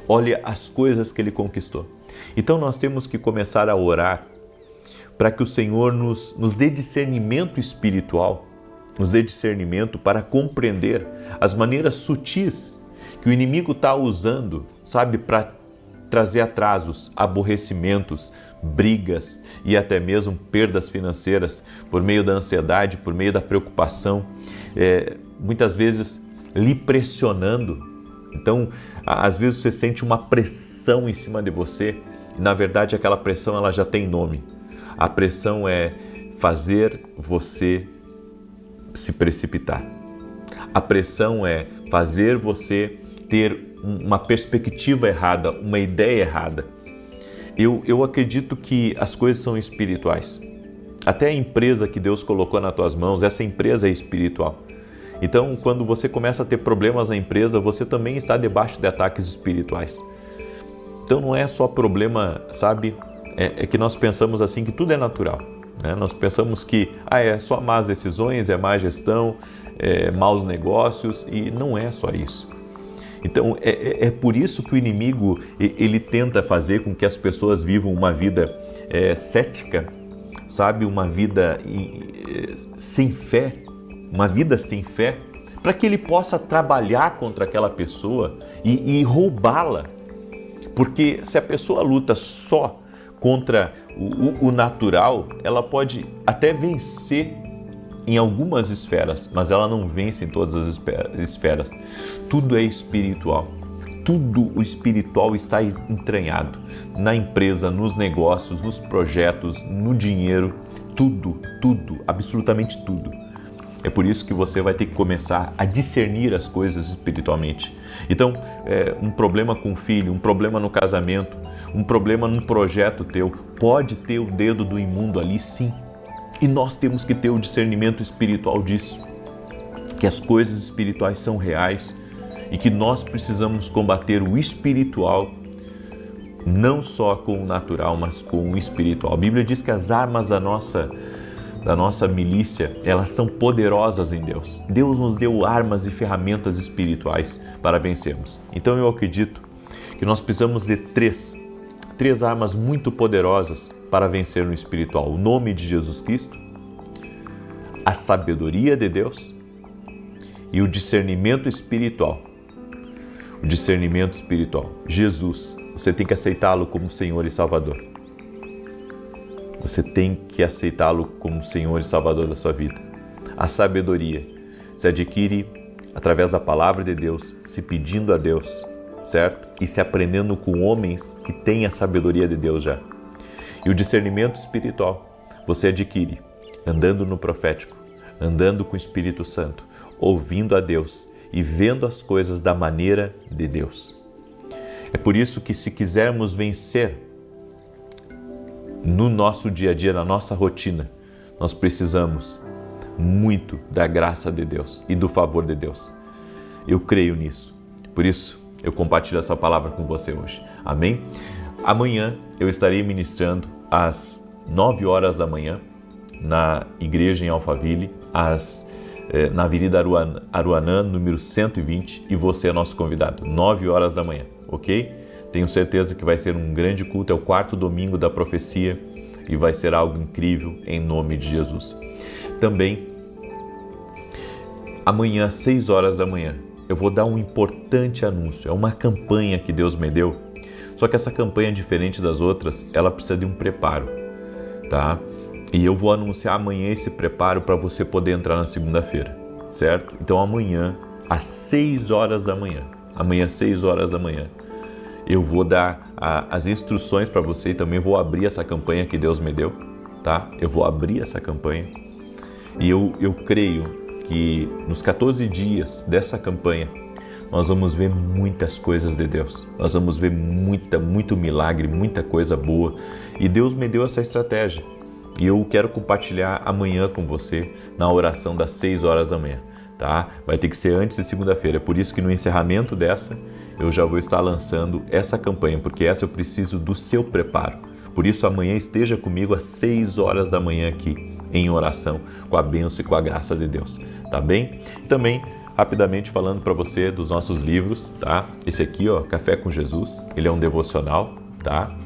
olha as coisas que ele conquistou. Então nós temos que começar a orar para que o Senhor nos dê discernimento espiritual, nos dê discernimento para compreender as maneiras sutis que o inimigo está usando, sabe, para trazer atrasos, aborrecimentos, brigas e até mesmo perdas financeiras por meio da ansiedade, por meio da preocupação. muitas vezes lhe pressionando. Então, às vezes você sente uma pressão em cima de você e, na verdade, aquela pressão ela já tem nome. A pressão é fazer você se precipitar. A pressão é fazer você ter uma perspectiva errada, uma ideia errada. Eu acredito que as coisas são espirituais. Até a empresa que Deus colocou nas tuas mãos, essa empresa é espiritual. Então, quando você começa a ter problemas na empresa, você também está debaixo de ataques espirituais. Então, não é só problema, sabe? É que nós pensamos assim que tudo é natural, né? Nós pensamos que é só más decisões, é má gestão, é maus negócios, e não é só isso. Então, é por isso que o inimigo ele tenta fazer com que as pessoas vivam uma vida cética, sabe? Uma vida sem fé, para que ele possa trabalhar contra aquela pessoa e roubá-la. Porque se a pessoa luta só contra o natural, ela pode até vencer em algumas esferas, mas ela não vence em todas as esferas. Tudo é espiritual. Tudo o espiritual está entranhado na empresa, nos negócios, nos projetos, no dinheiro, tudo, absolutamente tudo. É por isso que você vai ter que começar a discernir as coisas espiritualmente. Então, um problema com o filho, um problema no casamento, um problema num projeto teu, pode ter o dedo do imundo ali, sim. E nós temos que ter o discernimento espiritual disso, que as coisas espirituais são reais e que nós precisamos combater o espiritual, não só com o natural, mas com o espiritual. A Bíblia diz que as armas da nossa milícia, elas são poderosas em Deus. Deus nos deu armas e ferramentas espirituais para vencermos. Então eu acredito que nós precisamos de três armas muito poderosas para vencer no espiritual. O nome de Jesus Cristo, a sabedoria de Deus e o discernimento espiritual. O discernimento espiritual. Jesus, você tem que aceitá-lo como Senhor e Salvador. Você tem que aceitá-lo como Senhor e Salvador da sua vida. A sabedoria se adquire através da palavra de Deus, se pedindo a Deus, certo? E se aprendendo com homens que têm a sabedoria de Deus já. E o discernimento espiritual você adquire andando no profético, andando com o Espírito Santo, ouvindo a Deus e vendo as coisas da maneira de Deus. É por isso que, se quisermos vencer no nosso dia a dia, na nossa rotina, nós precisamos muito da graça de Deus e do favor de Deus. Eu creio nisso. Por isso, eu compartilho essa palavra com você hoje. Amém? Amanhã eu estarei ministrando às 9 horas da manhã na igreja em Alphaville, na Avenida Aruanã, número 120, e você é nosso convidado, 9 horas da manhã, ok? Tenho certeza que vai ser um grande culto, é o 4º domingo da profecia e vai ser algo incrível em nome de Jesus. Também, amanhã às 6 horas da manhã, eu vou dar um importante anúncio, é uma campanha que Deus me deu, só que essa campanha, diferente das outras, ela precisa de um preparo, tá? E eu vou anunciar amanhã esse preparo para você poder entrar na segunda-feira, certo? Então amanhã, às 6 horas da manhã, eu vou dar as instruções para você e também vou abrir essa campanha que Deus me deu, tá? Eu vou abrir essa campanha e eu creio que nos 14 dias dessa campanha nós vamos ver muitas coisas de Deus. Nós vamos ver muito milagre, muita coisa boa. E Deus me deu essa estratégia. E eu quero compartilhar amanhã com você na oração das 6 horas da manhã, tá? Vai ter que ser antes de segunda-feira. Por isso que no encerramento dessa, eu já vou estar lançando essa campanha, porque essa eu preciso do seu preparo. Por isso, amanhã esteja comigo às 6 horas da manhã aqui, em oração, com a bênção e com a graça de Deus, tá bem? Também, rapidamente falando para você dos nossos livros, tá? Esse aqui, ó, Café com Jesus, ele é um devocional, tá?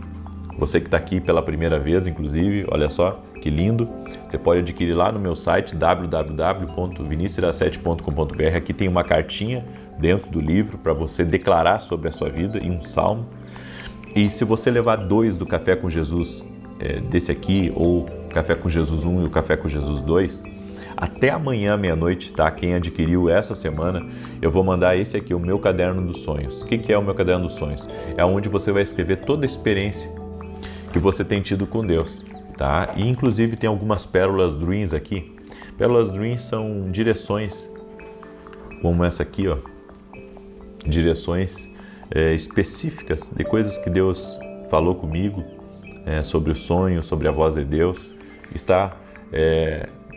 Você que está aqui pela primeira vez, inclusive, olha só que lindo. Você pode adquirir lá no meu site www.vinicius7.com.br. Aqui tem uma cartinha dentro do livro para você declarar sobre a sua vida e um salmo. E se você levar 2 do Café com Jesus, desse aqui, ou Café com Jesus 1 e o Café com Jesus 2, Até amanhã, meia-noite, tá? Quem adquiriu essa semana, eu vou mandar esse aqui, o meu caderno dos sonhos. O que é o meu caderno dos sonhos? É onde você vai escrever toda a experiência que você tem tido com Deus, tá? E inclusive tem algumas pérolas dreams aqui. Pérolas dreams são direções, como essa aqui, ó. Direções específicas de coisas que Deus falou comigo, sobre o sonho, sobre a voz de Deus. Está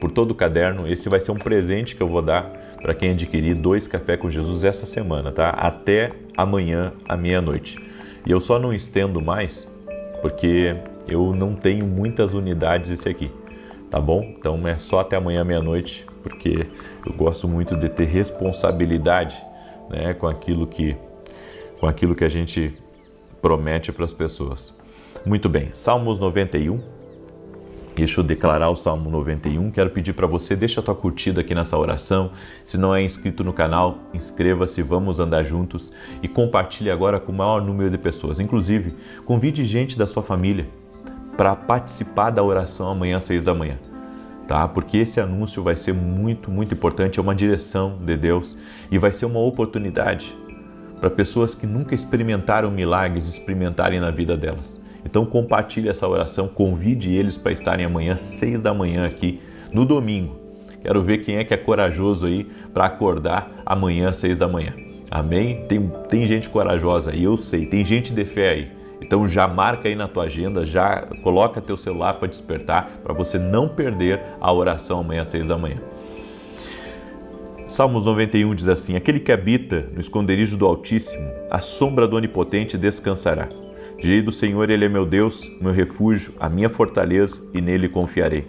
por todo o caderno. Esse vai ser um presente que eu vou dar para quem adquirir 2 Café com Jesus essa semana, tá? Até amanhã à meia-noite. E eu só não estendo mais porque eu não tenho muitas unidades esse aqui, tá bom? Então é só até amanhã à meia-noite, porque eu gosto muito de ter responsabilidade, né, com aquilo que a gente promete para as pessoas. Muito bem, Salmos 91. Deixa eu declarar o Salmo 91. Quero pedir para você, deixa a tua curtida aqui nessa oração. Se não é inscrito no canal, inscreva-se, vamos andar juntos e compartilhe agora com o maior número de pessoas. Inclusive, convide gente da sua família para participar da oração amanhã às 6 da manhã. Tá? Porque esse anúncio vai ser muito, muito importante, é uma direção de Deus e vai ser uma oportunidade para pessoas que nunca experimentaram milagres, experimentarem na vida delas. Então compartilhe essa oração, convide eles para estarem amanhã, 6 da manhã aqui, no domingo. Quero ver quem é que é corajoso aí para acordar amanhã, 6 da manhã. Amém? Tem gente corajosa aí, eu sei, tem gente de fé aí. Então já marca aí na tua agenda, já coloca teu celular para despertar, para você não perder a oração amanhã, 6 da manhã. Salmos 91 diz assim: aquele que habita no esconderijo do Altíssimo, a sombra do Onipotente descansará. Direi do Senhor, Ele é meu Deus, meu refúgio, a minha fortaleza, e nele confiarei.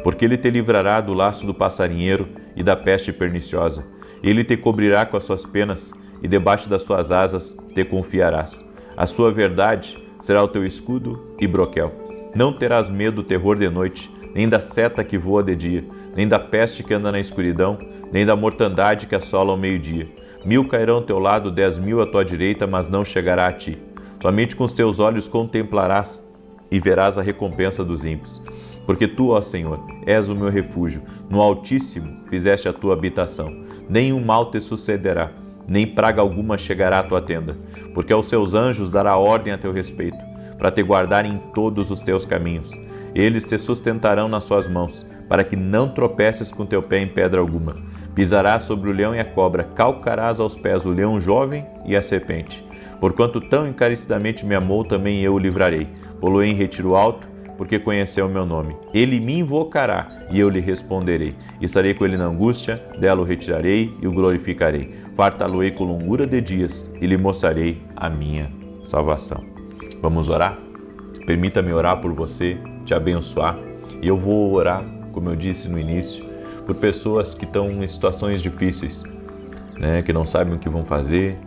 Porque Ele te livrará do laço do passarinheiro e da peste perniciosa. Ele te cobrirá com as suas penas, e debaixo das suas asas te confiarás. A sua verdade será o teu escudo e broquel. Não terás medo do terror de noite, nem da seta que voa de dia, nem da peste que anda na escuridão, nem da mortandade que assola ao meio-dia. 1000 cairão ao teu lado, 10.000 à tua direita, mas não chegará a ti. Somente com os teus olhos contemplarás e verás a recompensa dos ímpios. Porque tu, ó Senhor, és o meu refúgio, no Altíssimo fizeste a tua habitação. Nenhum mal te sucederá, nem praga alguma chegará à tua tenda, porque aos seus anjos dará ordem a teu respeito, para te guardarem em todos os teus caminhos. Eles te sustentarão nas suas mãos, para que não tropeces com teu pé em pedra alguma. Pisarás sobre o leão e a cobra, calcarás aos pés o leão jovem e a serpente. Porquanto tão encarecidamente me amou, também eu o livrarei. Pô-lo-ei em retiro alto, porque conheceu o meu nome. Ele me invocará, e eu lhe responderei. Estarei com ele na angústia, dela o retirarei e o glorificarei. Fartá-lo-ei com longura de dias, e lhe mostrarei a minha salvação. Vamos orar? Permita-me orar por você, te abençoar. E eu vou orar, como eu disse no início, por pessoas que estão em situações difíceis, né? Que não sabem o que vão fazer,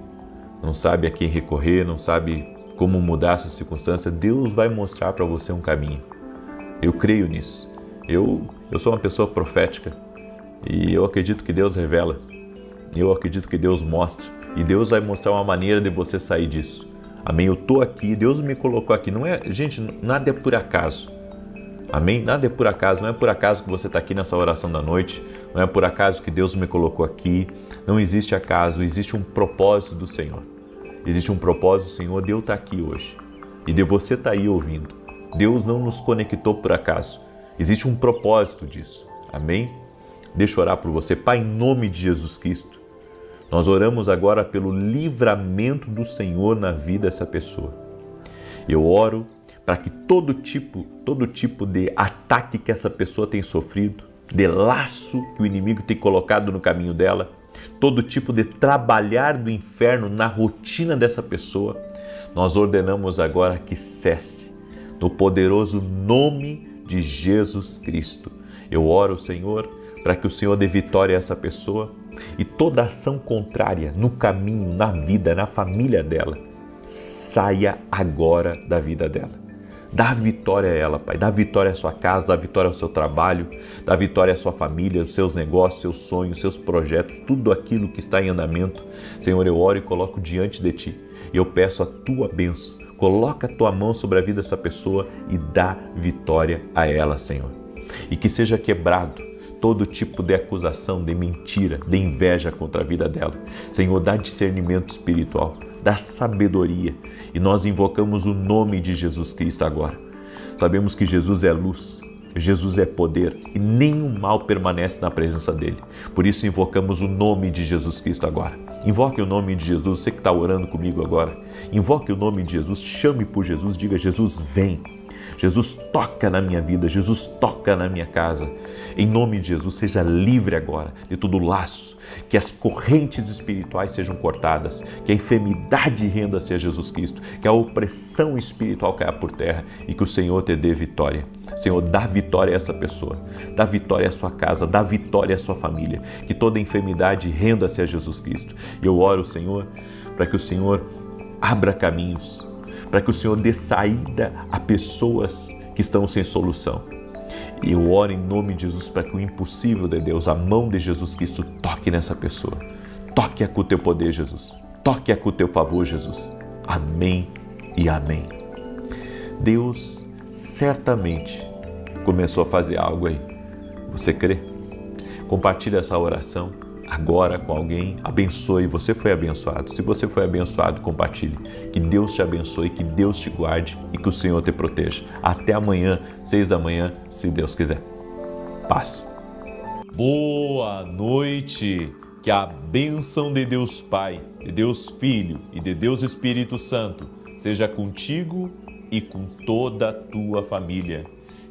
não sabe a quem recorrer, não sabe como mudar essa circunstância. Deus vai mostrar para você um caminho. Eu creio nisso. Eu sou uma pessoa profética e eu acredito que Deus revela. Eu acredito que Deus mostra e Deus vai mostrar uma maneira de você sair disso. Amém? Eu estou aqui, Deus me colocou aqui. Não é, gente, nada é por acaso. Amém? Nada é por acaso. Não é por acaso que você está aqui nessa oração da noite. Não é por acaso que Deus me colocou aqui. Não existe acaso, existe um propósito do Senhor. Existe um propósito do Senhor de eu estar aqui hoje e de você estar aí ouvindo. Deus não nos conectou por acaso. Existe um propósito disso. Amém? Deixa eu orar por você. Pai, em nome de Jesus Cristo, nós oramos agora pelo livramento do Senhor na vida dessa pessoa. Eu oro para que todo tipo de ataque que essa pessoa tem sofrido, de laço que o inimigo tem colocado no caminho dela, todo tipo de trabalhar do inferno na rotina dessa pessoa, nós ordenamos agora que cesse, no poderoso nome de Jesus Cristo. Eu oro, Senhor, para que o Senhor dê vitória a essa pessoa e toda ação contrária no caminho, na vida, na família dela, saia agora da vida dela. Dá vitória a ela, Pai. Dá vitória à sua casa, dá vitória ao seu trabalho, dá vitória à sua família, aos seus negócios, seus sonhos, seus projetos, tudo aquilo que está em andamento. Senhor, eu oro e coloco diante de Ti. E eu peço a Tua bênção. Coloca a Tua mão sobre a vida dessa pessoa e dá vitória a ela, Senhor. E que seja quebrado todo tipo de acusação, de mentira, de inveja contra a vida dela. Senhor, dá discernimento espiritual, dá sabedoria. E nós invocamos o nome de Jesus Cristo agora. Sabemos que Jesus é luz, Jesus é poder e nenhum mal permanece na presença dele. Por isso invocamos o nome de Jesus Cristo agora. Invoque o nome de Jesus, você que está orando comigo agora. Invoque o nome de Jesus, chame por Jesus, diga: Jesus, vem. Jesus, toca na minha vida, Jesus, toca na minha casa. Em nome de Jesus, seja livre agora de todo laço, que as correntes espirituais sejam cortadas, que a enfermidade renda-se a Jesus Cristo, que a opressão espiritual caia por terra e que o Senhor te dê vitória. Senhor, dá vitória a essa pessoa, dá vitória à sua casa, dá vitória à sua família, que toda enfermidade renda-se a Jesus Cristo. E eu oro, Senhor, para que o Senhor abra caminhos, para que o Senhor dê saída a pessoas que estão sem solução. E eu oro em nome de Jesus para que o impossível de Deus, a mão de Jesus Cristo, toque nessa pessoa. Toque-a com o teu poder, Jesus. Toque-a com o teu favor, Jesus. Amém e amém. Deus certamente começou a fazer algo aí. Você crê? Compartilhe essa oração agora com alguém, abençoe, você foi abençoado. Se você foi abençoado, compartilhe. Que Deus te abençoe, que Deus te guarde e que o Senhor te proteja. Até amanhã, 6 da manhã, se Deus quiser. Paz. Boa noite. Que a bênção de Deus Pai, de Deus Filho e de Deus Espírito Santo seja contigo e com toda a tua família.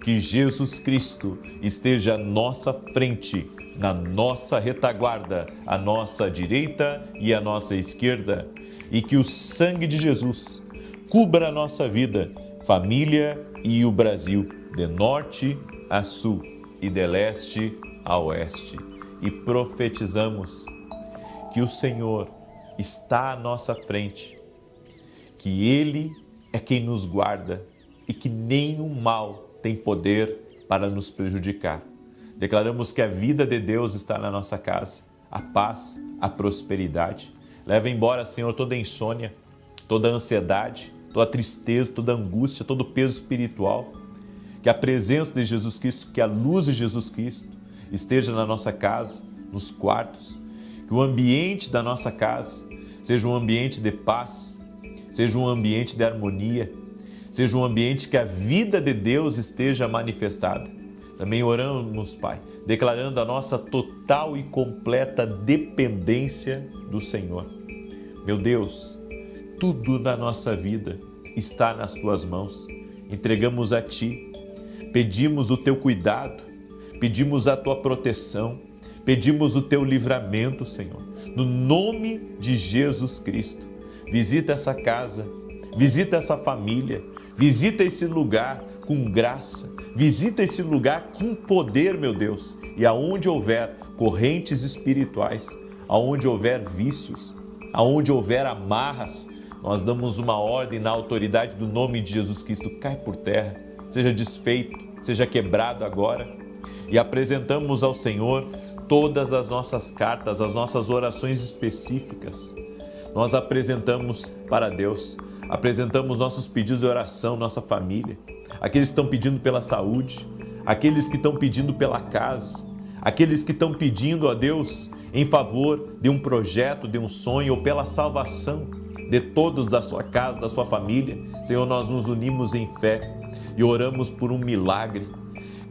Que Jesus Cristo esteja à nossa frente, na nossa retaguarda, à nossa direita e à nossa esquerda, e que o sangue de Jesus cubra a nossa vida, família e o Brasil, de norte a sul e de leste a oeste. E profetizamos que o Senhor está à nossa frente, que Ele é quem nos guarda e que nenhum mal tem poder para nos prejudicar. Declaramos que a vida de Deus está na nossa casa, a paz, a prosperidade. Leva embora, Senhor, toda a insônia, toda a ansiedade, toda a tristeza, toda a angústia, todo o peso espiritual. Que a presença de Jesus Cristo, que a luz de Jesus Cristo esteja na nossa casa, nos quartos. Que o ambiente da nossa casa seja um ambiente de paz, seja um ambiente de harmonia, seja um ambiente que a vida de Deus esteja manifestada. Também oramos, Pai, declarando a nossa total e completa dependência do Senhor. Meu Deus, tudo na nossa vida está nas Tuas mãos. Entregamos a Ti, pedimos o Teu cuidado, pedimos a Tua proteção, pedimos o Teu livramento, Senhor. No nome de Jesus Cristo, visita essa casa, visita essa família, visita esse lugar com graça, visita esse lugar com poder, meu Deus. E aonde houver correntes espirituais, aonde houver vícios, aonde houver amarras, nós damos uma ordem na autoridade do nome de Jesus Cristo, cai por terra, seja desfeito, seja quebrado agora. E apresentamos ao Senhor todas as nossas cartas, as nossas orações específicas. Nós apresentamos para Deus, apresentamos nossos pedidos de oração, nossa família, aqueles que estão pedindo pela saúde, aqueles que estão pedindo pela casa, aqueles que estão pedindo a Deus em favor de um projeto, de um sonho ou pela salvação de todos da sua casa, da sua família. Senhor, nós nos unimos em fé e oramos por um milagre.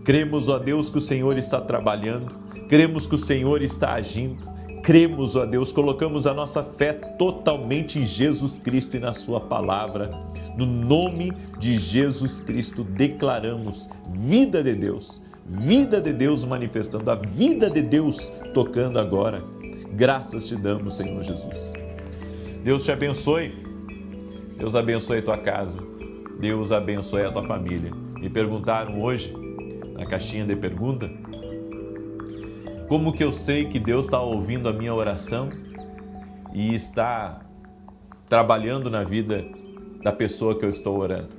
Cremos, ó Deus, que o Senhor está trabalhando, cremos que o Senhor está agindo. Cremos, ó Deus, colocamos a nossa fé totalmente em Jesus Cristo e na Sua palavra. No nome de Jesus Cristo, declaramos vida de Deus manifestando, a vida de Deus tocando agora. Graças te damos, Senhor Jesus. Deus te abençoe, Deus abençoe a tua casa, Deus abençoe a tua família. Me perguntaram hoje, na caixinha de pergunta, como que eu sei que Deus está ouvindo a minha oração e está trabalhando na vida da pessoa que eu estou orando?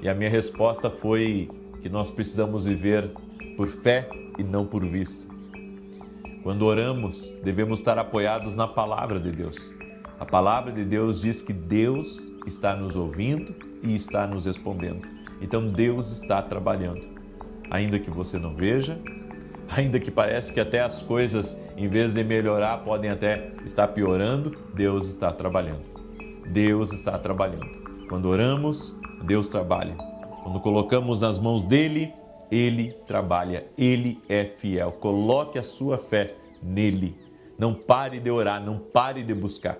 E a minha resposta foi que nós precisamos viver por fé e não por vista. Quando oramos, devemos estar apoiados na palavra de Deus. A palavra de Deus diz que Deus está nos ouvindo e está nos respondendo. Então Deus está trabalhando. Ainda que você não veja, Ainda que parece que até as coisas, em vez de melhorar, podem até estar piorando, Deus está trabalhando. Deus está trabalhando. Quando oramos, Deus trabalha. Quando colocamos nas mãos dele, ele trabalha. Ele é fiel. Coloque a sua fé nele. Não pare de orar, não pare de buscar.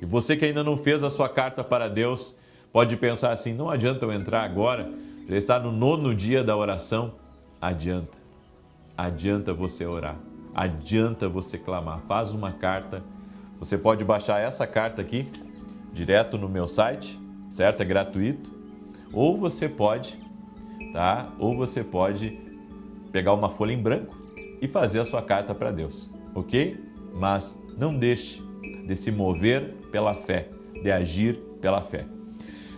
E você que ainda não fez a sua carta para Deus, pode pensar assim, não adianta eu entrar agora, já está no 9º dia da oração. Adianta. Adianta você orar, adianta você clamar. Faz uma carta, você pode baixar essa carta aqui, direto no meu site, certo? É gratuito. Ou você pode, tá? Ou você pode pegar uma folha em branco e fazer a sua carta para Deus, ok? Mas não deixe de se mover pela fé, de agir pela fé.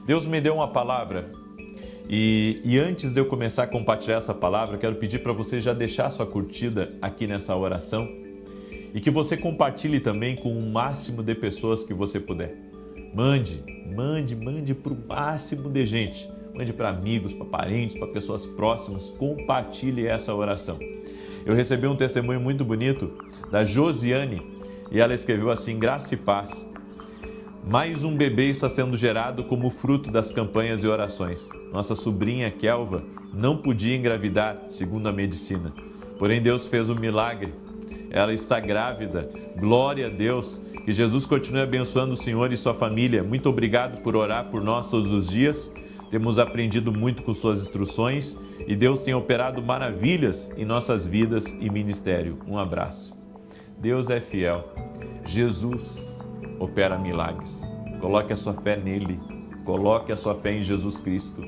Deus me deu uma palavra. E antes de eu começar a compartilhar essa palavra, eu quero pedir para você já deixar sua curtida aqui nessa oração e que você compartilhe também com o máximo de pessoas que você puder. Mande para o máximo de gente. Mande para amigos, para parentes, para pessoas próximas. Compartilhe essa oração. Eu recebi um testemunho muito bonito da Josiane e ela escreveu assim: graça e paz. Mais um bebê está sendo gerado como fruto das campanhas e orações. Nossa sobrinha Kelva não podia engravidar, segundo a medicina. Porém, Deus fez um milagre. Ela está grávida. Glória a Deus. Que Jesus continue abençoando o Senhor e sua família. Muito obrigado por orar por nós todos os dias. Temos aprendido muito com suas instruções e Deus tem operado maravilhas em nossas vidas e ministério. Um abraço. Deus é fiel. Jesus opera milagres. Coloque a sua fé nele. Coloque a sua fé em Jesus Cristo.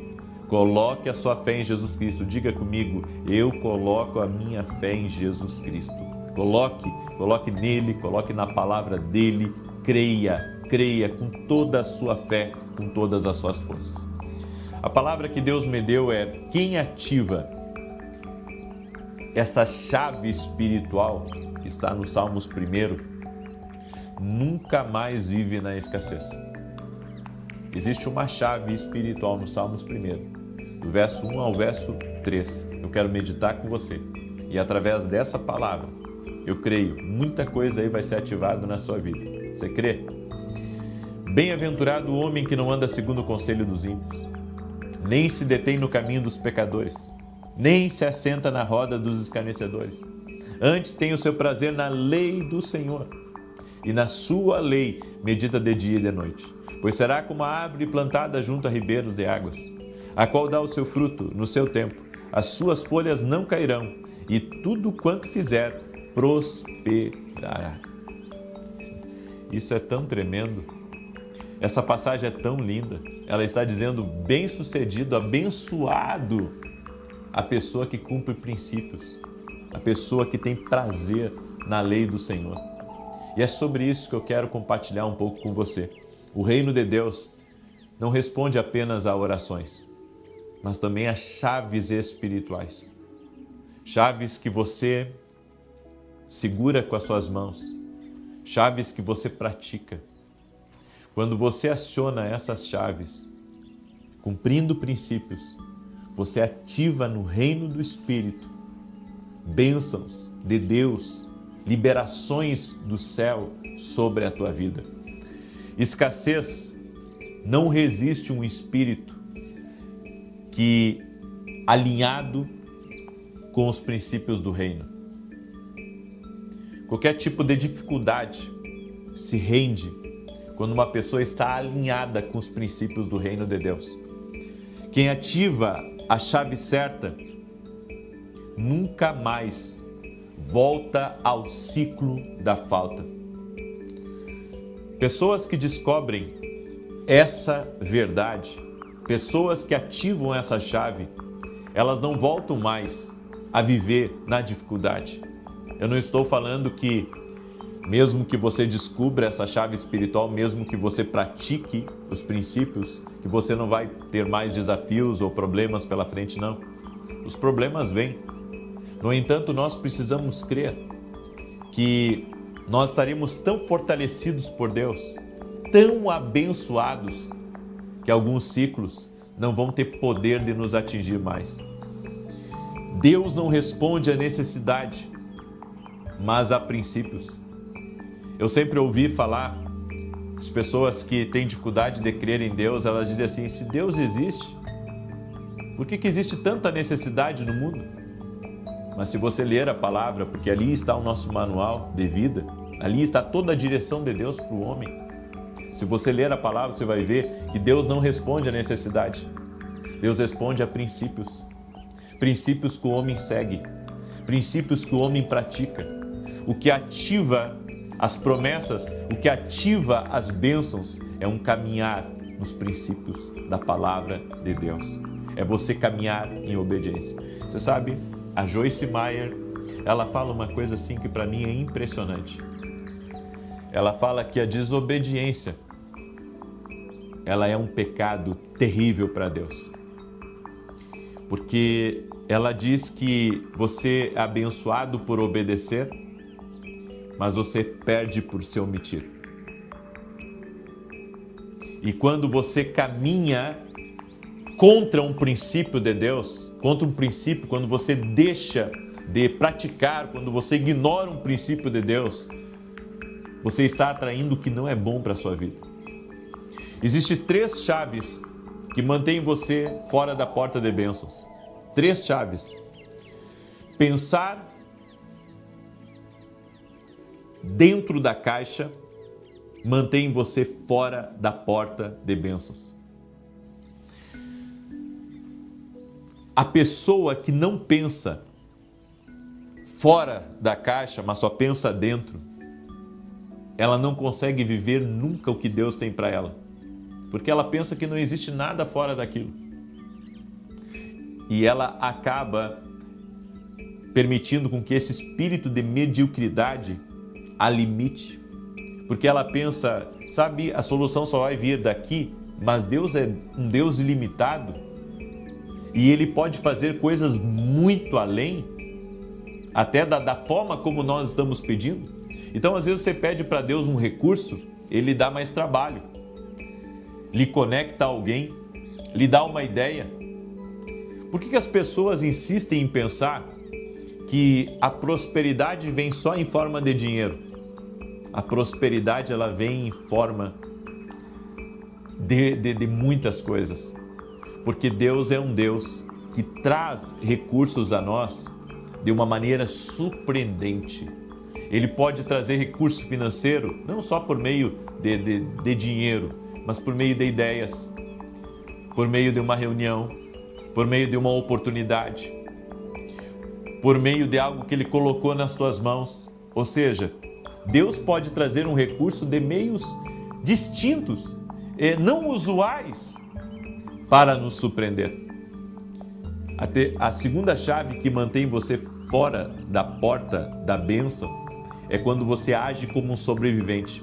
Coloque a sua fé em Jesus Cristo. Diga comigo, eu coloco a minha fé em Jesus Cristo. Coloque nele, coloque na palavra dele. Creia com toda a sua fé, com todas as suas forças. A palavra que Deus me deu é: quem ativa essa chave espiritual que está no Salmos 1, nunca mais vive na escassez. Existe uma chave espiritual no Salmos 1, do verso 1 ao verso 3. Eu quero meditar com você. E através dessa palavra, eu creio, muita coisa aí vai ser ativada na sua vida. Você crê? Bem-aventurado o homem que não anda segundo o conselho dos ímpios, nem se detém no caminho dos pecadores, nem se assenta na roda dos escarnecedores. Antes tem o seu prazer na lei do Senhor, e na sua lei medita de dia e de noite. Pois será como a árvore plantada junto a ribeiros de águas, a qual dá o seu fruto no seu tempo. As suas folhas não cairão, e tudo quanto fizer prosperará. Isso é tão tremendo. Essa passagem é tão linda. Ela está dizendo: bem-sucedido, abençoado a pessoa que cumpre princípios, a pessoa que tem prazer na lei do Senhor. E é sobre isso que eu quero compartilhar um pouco com você. O reino de Deus não responde apenas a orações, mas também a chaves espirituais. Chaves que você segura com as suas mãos, chaves que você pratica. Quando você aciona essas chaves, cumprindo princípios, você ativa no reino do Espírito bênçãos de Deus, liberações do céu sobre a tua vida. Escassez não resiste um espírito que alinhado com os princípios do reino. Qualquer tipo de dificuldade se rende quando uma pessoa está alinhada com os princípios do reino de Deus. Quem ativa a chave certa nunca mais volta ao ciclo da falta. Pessoas que descobrem essa verdade, pessoas que ativam essa chave, elas não voltam mais a viver na dificuldade. Eu não estou falando que, mesmo que você descubra essa chave espiritual, mesmo que você pratique os princípios, que você não vai ter mais desafios ou problemas pela frente, não. Os problemas vêm. No entanto, nós precisamos crer que nós estaremos tão fortalecidos por Deus, tão abençoados, que alguns ciclos não vão ter poder de nos atingir mais. Deus não responde à necessidade, mas a princípios. Eu sempre ouvi falar, as pessoas que têm dificuldade de crer em Deus, elas dizem assim: se Deus existe, por que existe tanta necessidade no mundo? Mas se você ler a palavra, porque ali está o nosso manual de vida, ali está toda a direção de Deus para o homem. Se você ler a palavra, você vai ver que Deus não responde à necessidade. Deus responde a princípios. Princípios que o homem segue. Princípios que o homem pratica. O que ativa as promessas, o que ativa as bênçãos é um caminhar nos princípios da palavra de Deus. É você caminhar em obediência. Você sabe, a Joyce Meyer, ela fala uma coisa assim que para mim é impressionante. Ela fala que a desobediência, ela é um pecado terrível para Deus. Porque ela diz que você é abençoado por obedecer, mas você perde por se omitir. E quando você caminha contra um princípio de Deus, contra um princípio, quando você deixa de praticar, quando você ignora um princípio de Deus, você está atraindo o que não é bom para a sua vida. Existem 3 chaves que mantêm você fora da porta de bênçãos. 3 chaves. Pensar dentro da caixa mantém você fora da porta de bênçãos. A pessoa que não pensa fora da caixa, mas só pensa dentro, ela não consegue viver nunca o que Deus tem para ela. Porque ela pensa que não existe nada fora daquilo. E ela acaba permitindo com que esse espírito de mediocridade a limite. Porque ela pensa, sabe, a solução só vai vir daqui, mas Deus é um Deus ilimitado e Ele pode fazer coisas muito além, até da forma como nós estamos pedindo. Então, às vezes você pede para Deus um recurso, Ele dá mais trabalho, lhe conecta a alguém, lhe dá uma ideia. Por que as pessoas insistem em pensar que a prosperidade vem só em forma de dinheiro? A prosperidade, ela vem em forma de muitas coisas. Porque Deus é um Deus que traz recursos a nós de uma maneira surpreendente. Ele pode trazer recurso financeiro, não só por meio de dinheiro, mas por meio de ideias, por meio de uma reunião, por meio de uma oportunidade, por meio de algo que Ele colocou nas tuas mãos. Ou seja, Deus pode trazer um recurso de meios distintos, não usuais, para nos surpreender. A segunda chave que mantém você fora da porta da bênção é quando você age como um sobrevivente.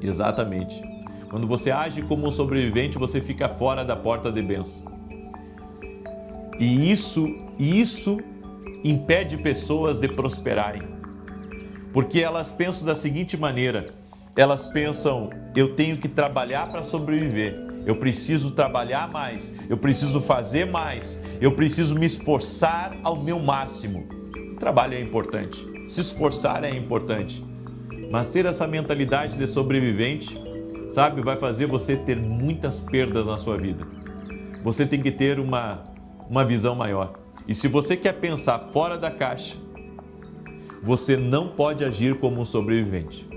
Exatamente. Quando você age como um sobrevivente, você fica fora da porta de bênção. E isso impede pessoas de prosperarem. Porque elas pensam da seguinte maneira: elas pensam, eu tenho que trabalhar para sobreviver, eu preciso trabalhar mais, eu preciso fazer mais, eu preciso me esforçar ao meu máximo. O trabalho é importante, se esforçar é importante, mas ter essa mentalidade de sobrevivente, sabe, vai fazer você ter muitas perdas na sua vida. Você tem que ter uma visão maior. E se você quer pensar fora da caixa, você não pode agir como um sobrevivente.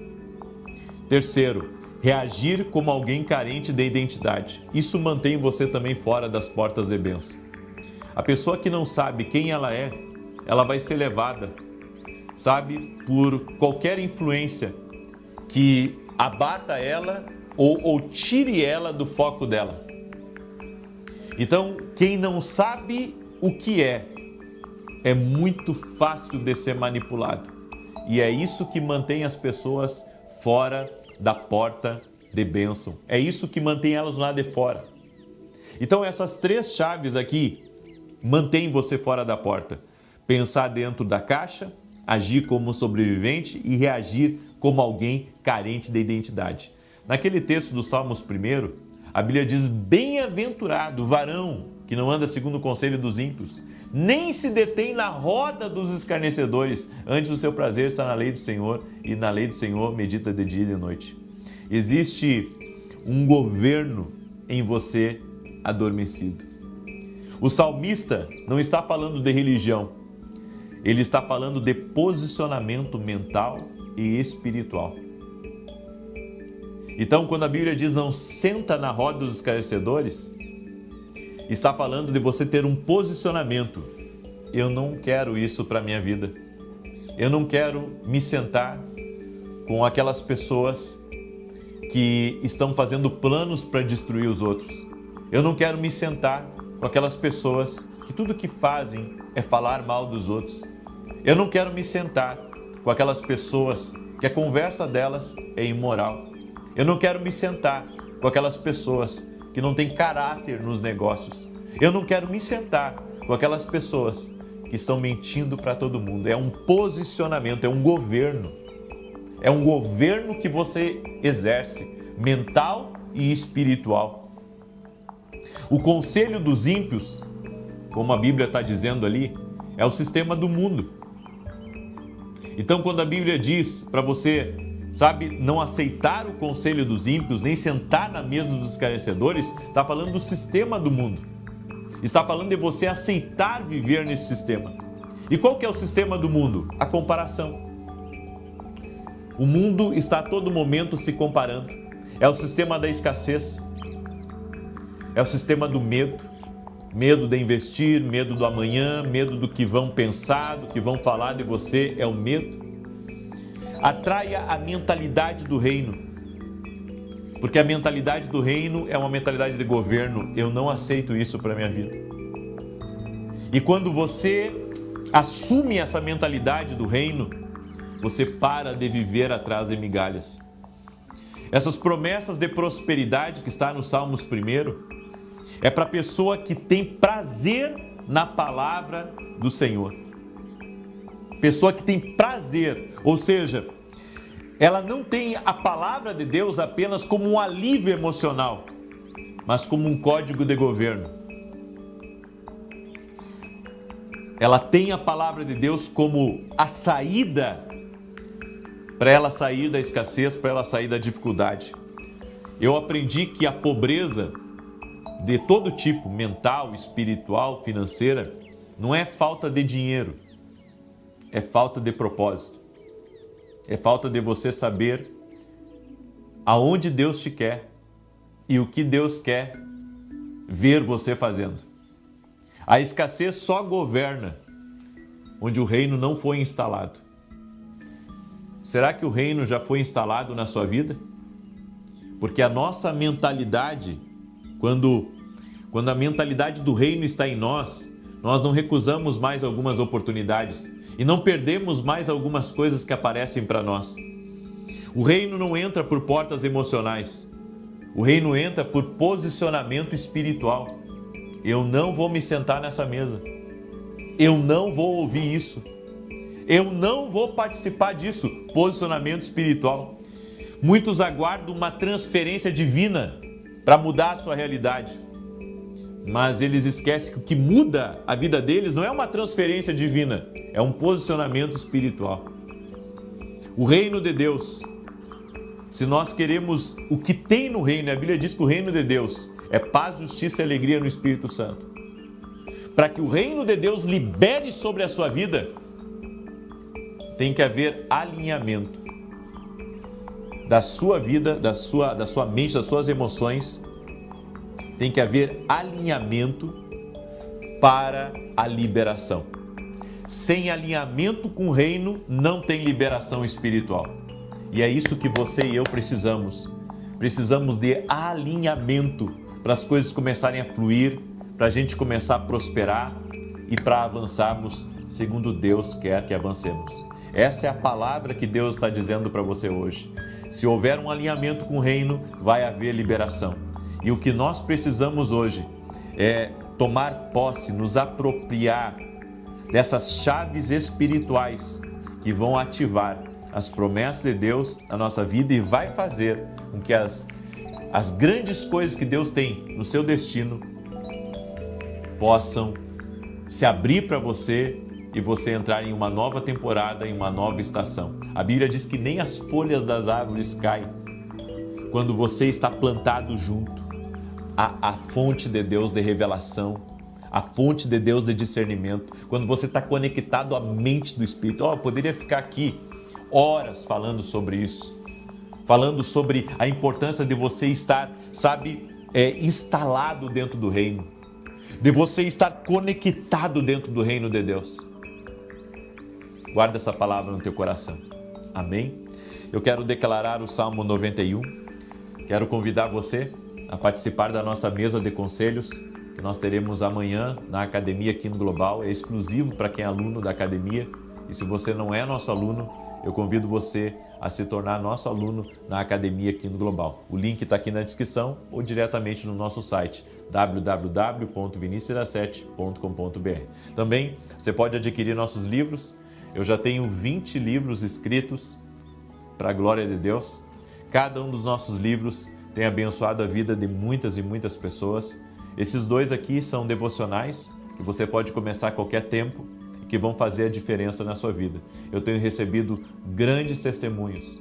Terceiro, reagir como alguém carente de identidade. Isso mantém você também fora das portas de bênção. A pessoa que não sabe quem ela é, ela vai ser levada, sabe, por qualquer influência que abata ela ou tire ela do foco dela. Então, quem não sabe o que é muito fácil de ser manipulado. E é isso que mantém as pessoas fora da porta de bênção. É isso que mantém elas lá de fora. Então essas 3 chaves aqui mantêm você fora da porta. Pensar dentro da caixa, agir como sobrevivente e reagir como alguém carente de identidade. Naquele texto do Salmos 1, a Bíblia diz: bem-aventurado o varão que não anda segundo o conselho dos ímpios, nem se detém na roda dos escarnecedores. Antes o seu prazer está na lei do Senhor, e na lei do Senhor medita de dia e de noite. Existe um governo em você adormecido. O salmista não está falando de religião, ele está falando de posicionamento mental e espiritual. Então, quando a Bíblia diz não senta na roda dos escarnecedores, está falando de você ter um posicionamento. Eu não quero isso para a minha vida. Eu não quero me sentar com aquelas pessoas que estão fazendo planos para destruir os outros. Eu não quero me sentar com aquelas pessoas que tudo que fazem é falar mal dos outros. Eu não quero me sentar com aquelas pessoas que a conversa delas é imoral. Eu não quero me sentar com aquelas pessoas que não têm caráter nos negócios. Eu não quero me sentar com aquelas pessoas que estão mentindo para todo mundo. É um posicionamento, é um governo. É um governo que você exerce, mental e espiritual. O conselho dos ímpios, como a Bíblia está dizendo ali, é o sistema do mundo. Então, quando a Bíblia diz para você, não aceitar o conselho dos ímpios, nem sentar na mesa dos escarnecedores, está falando do sistema do mundo. Está falando de você aceitar viver nesse sistema. E qual que é o sistema do mundo? A comparação. O mundo está a todo momento se comparando. É o sistema da escassez. É o sistema do medo. Medo de investir, medo do amanhã, medo do que vão pensar, do que vão falar de você, é o medo. Atraia a mentalidade do reino, porque a mentalidade do reino é uma mentalidade de governo. Eu não aceito isso para a minha vida. E quando você assume essa mentalidade do reino, você para de viver atrás de migalhas. Essas promessas de prosperidade que está no Salmos 1, é para a pessoa que tem prazer na palavra do Senhor. Pessoa que tem prazer, ou seja, ela não tem a palavra de Deus apenas como um alívio emocional, mas como um código de governo. Ela tem a palavra de Deus como a saída para ela sair da escassez, para ela sair da dificuldade. Eu aprendi que a pobreza de todo tipo, mental, espiritual, financeira, não é falta de dinheiro, é falta de propósito. É falta de você saber aonde Deus te quer e o que Deus quer ver você fazendo. A escassez só governa onde o reino não foi instalado. Será que o reino já foi instalado na sua vida? Porque a nossa mentalidade, quando a mentalidade do reino está em nós, nós não recusamos mais algumas oportunidades e não perdemos mais algumas coisas que aparecem para nós. O reino não entra por portas emocionais. O reino entra por posicionamento espiritual. Eu não vou me sentar nessa mesa. Eu não vou ouvir isso. Eu não vou participar disso. Posicionamento espiritual. Muitos aguardam uma transferência divina para mudar a sua realidade. Mas eles esquecem que o que muda a vida deles não é uma transferência divina, é um posicionamento espiritual. O reino de Deus, se nós queremos o que tem no reino, a Bíblia diz que o reino de Deus é paz, justiça e alegria no Espírito Santo. Para que o reino de Deus libere sobre a sua vida, tem que haver alinhamento da sua vida, da sua mente, das suas emoções. Tem que haver alinhamento para a liberação. Sem alinhamento com o reino, não tem liberação espiritual. E é isso que você e eu precisamos. Precisamos de alinhamento para as coisas começarem a fluir, para a gente começar a prosperar e para avançarmos segundo Deus quer que avancemos. Essa é a palavra que Deus está dizendo para você hoje. Se houver um alinhamento com o reino, vai haver liberação. E o que nós precisamos hoje é tomar posse, nos apropriar dessas chaves espirituais que vão ativar as promessas de Deus na nossa vida e vai fazer com que as grandes coisas que Deus tem no seu destino possam se abrir para você e você entrar em uma nova temporada, em uma nova estação. A Bíblia diz que nem as folhas das árvores caem quando você está plantado junto à fonte de Deus de revelação, a fonte de Deus de discernimento, quando você está conectado à mente do Espírito. Eu poderia ficar aqui horas falando sobre isso, falando sobre a importância de você estar, instalado dentro do reino, de você estar conectado dentro do reino de Deus. Guarda essa palavra no teu coração. Amém? Eu quero declarar o Salmo 91. Quero convidar você a participar da nossa mesa de conselhos que nós teremos amanhã na Academia aqui no Global. É exclusivo para quem é aluno da Academia. E se você não é nosso aluno, eu convido você a se tornar nosso aluno na Academia aqui no Global. O link está aqui na descrição ou diretamente no nosso site www.vinicius17.com.br. Também você pode adquirir nossos livros. Eu já tenho 20 livros escritos para a glória de Deus. Cada um dos nossos livros tem abençoado a vida de muitas e muitas pessoas. Esses 2 aqui são devocionais, que você pode começar a qualquer tempo, que vão fazer a diferença na sua vida. Eu tenho recebido grandes testemunhos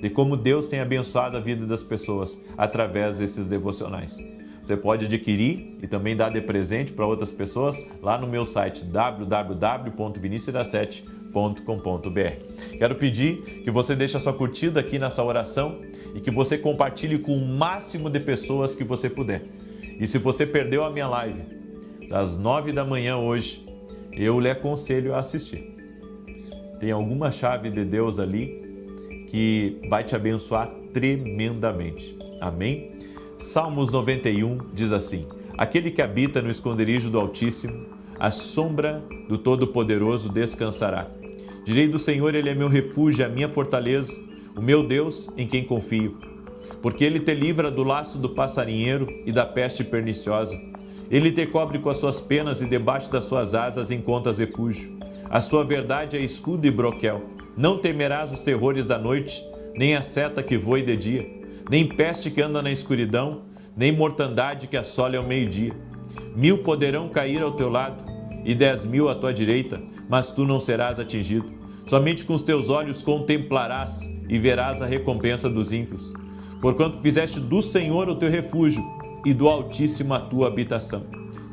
de como Deus tem abençoado a vida das pessoas através desses devocionais. Você pode adquirir e também dar de presente para outras pessoas lá no meu site www.vinicius17.com.br. Quero pedir que você deixe a sua curtida aqui nessa oração e que você compartilhe com o máximo de pessoas que você puder. E se você perdeu a minha live das 9 da manhã hoje, eu lhe aconselho a assistir. Tem alguma chave de Deus ali que vai te abençoar tremendamente. Amém? Salmos 91 diz assim: aquele que habita no esconderijo do Altíssimo, à sombra do Todo-Poderoso descansará. Direi do Senhor, Ele é meu refúgio, a minha fortaleza, o meu Deus em quem confio. Porque Ele te livra do laço do passarinheiro e da peste perniciosa. Ele te cobre com as suas penas e debaixo das suas asas encontras refúgio. A sua verdade é escudo e broquel. Não temerás os terrores da noite, nem a seta que voe de dia, nem peste que anda na escuridão, nem mortandade que assole ao meio-dia. 1000 poderão cair ao teu lado e 10.000 à tua direita, mas tu não serás atingido. Somente com os teus olhos contemplarás e verás a recompensa dos ímpios. Porquanto fizeste do Senhor o teu refúgio e do Altíssimo a tua habitação.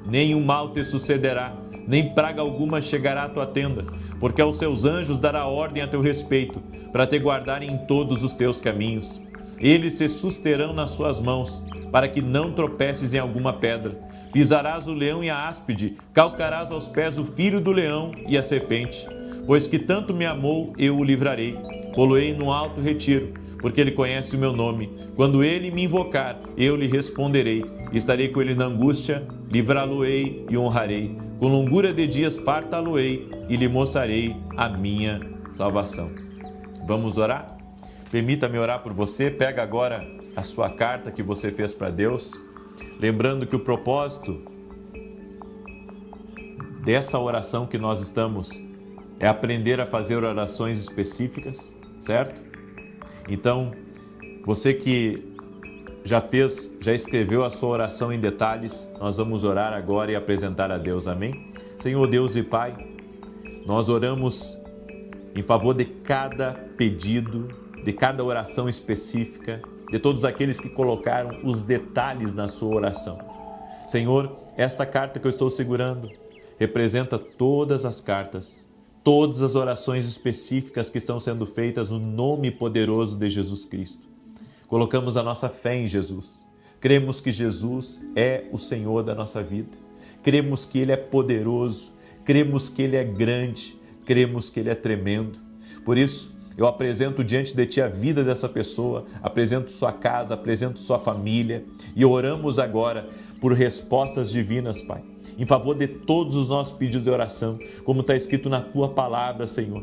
Nenhum mal te sucederá, nem praga alguma chegará à tua tenda, porque aos seus anjos dará ordem a teu respeito, para te guardarem em todos os teus caminhos. Eles te susterão nas suas mãos, para que não tropeces em alguma pedra. Pisarás o leão e a áspide, calcarás aos pés o filho do leão e a serpente. Pois que tanto me amou, eu o livrarei. Poloei no alto retiro, porque ele conhece o meu nome. Quando ele me invocar, eu lhe responderei. Estarei com ele na angústia, livrá-lo-ei e honrarei. Com longura de dias fartá-lo-ei e lhe mostrarei a minha salvação. Vamos orar? Permita-me orar por você. Pega agora a sua carta que você fez para Deus. Lembrando que o propósito dessa oração que nós estamos é aprender a fazer orações específicas, certo? Então, você que já escreveu a sua oração em detalhes, nós vamos orar agora e apresentar a Deus, amém? Senhor Deus e Pai, nós oramos em favor de cada pedido, de cada oração específica, de todos aqueles que colocaram os detalhes na sua oração. Senhor, esta carta que eu estou segurando representa todas as cartas, todas as orações específicas que estão sendo feitas no nome poderoso de Jesus Cristo. Colocamos a nossa fé em Jesus. Cremos que Jesus é o Senhor da nossa vida. Cremos que Ele é poderoso. Cremos que Ele é grande. Cremos que Ele é tremendo. Por isso, eu apresento diante de Ti a vida dessa pessoa, apresento sua casa, apresento sua família e oramos agora por respostas divinas, Pai, em favor de todos os nossos pedidos de oração, como está escrito na Tua palavra, Senhor.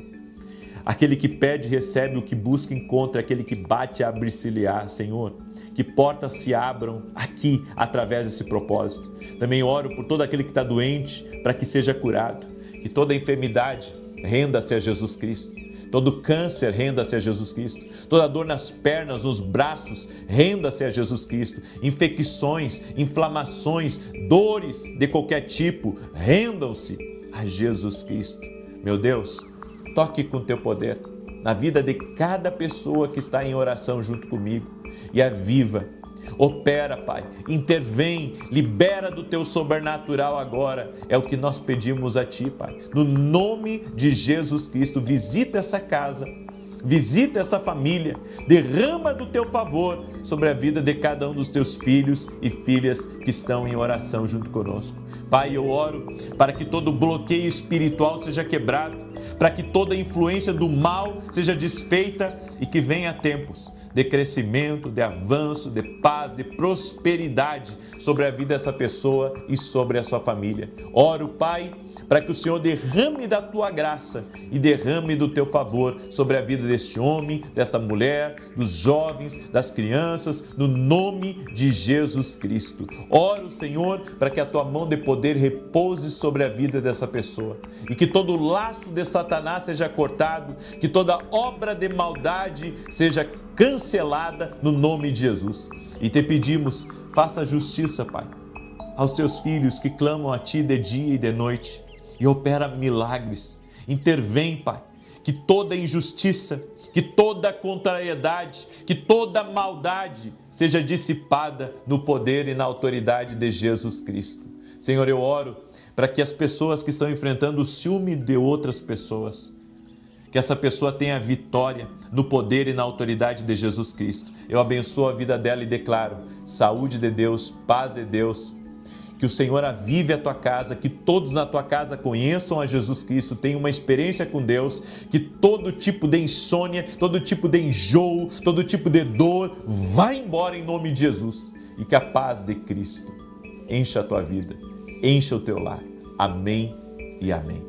Aquele que pede, recebe, o que busca, encontra, aquele que bate, abre-se-lhe-á, Senhor. Que portas se abram aqui através desse propósito. Também oro por todo aquele que está doente, para que seja curado. Que toda enfermidade renda-se a Jesus Cristo. Todo câncer, renda-se a Jesus Cristo. Toda dor nas pernas, nos braços, renda-se a Jesus Cristo. Infecções, inflamações, dores de qualquer tipo, rendam-se a Jesus Cristo. Meu Deus, toque com teu poder na vida de cada pessoa que está em oração junto comigo e aviva. Opera, Pai, intervém, libera do teu sobrenatural agora, é o que nós pedimos a Ti, Pai. No nome de Jesus Cristo, visita essa casa, visita essa família, derrama do teu favor sobre a vida de cada um dos teus filhos e filhas que estão em oração junto conosco. Pai, eu oro para que todo bloqueio espiritual seja quebrado, para que toda influência do mal seja desfeita e que venha tempos de crescimento, de avanço, de paz, de prosperidade sobre a vida dessa pessoa e sobre a sua família. Oro, Pai, para que o Senhor derrame da tua graça e derrame do teu favor sobre a vida deste homem, desta mulher, dos jovens, das crianças, no nome de Jesus Cristo. Oro, Senhor, para que a tua mão de poder repouse sobre a vida dessa pessoa e que todo laço de Satanás seja cortado, que toda obra de maldade seja cancelada no nome de Jesus. E te pedimos, faça justiça, Pai, aos teus filhos que clamam a Ti de dia e de noite e opera milagres. Intervém, Pai, que toda injustiça, que toda contrariedade, que toda maldade seja dissipada no poder e na autoridade de Jesus Cristo. Senhor, eu oro para que as pessoas que estão enfrentando o ciúme de outras pessoas, que essa pessoa tenha vitória no poder e na autoridade de Jesus Cristo. Eu abençoo a vida dela e declaro saúde de Deus, paz de Deus. Que o Senhor avive a tua casa, que todos na tua casa conheçam a Jesus Cristo, tenham uma experiência com Deus, que todo tipo de insônia, todo tipo de enjoo, todo tipo de dor vá embora em nome de Jesus e que a paz de Cristo encha a tua vida, encha o teu lar. Amém e amém.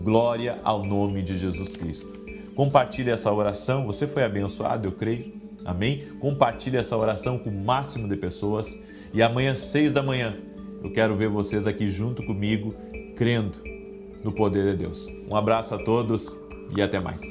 Glória ao nome de Jesus Cristo. Compartilhe essa oração, você foi abençoado, eu creio. Amém? Compartilhe essa oração com o máximo de pessoas e amanhã, 6 da manhã, eu quero ver vocês aqui junto comigo, crendo no poder de Deus. Um abraço a todos e até mais.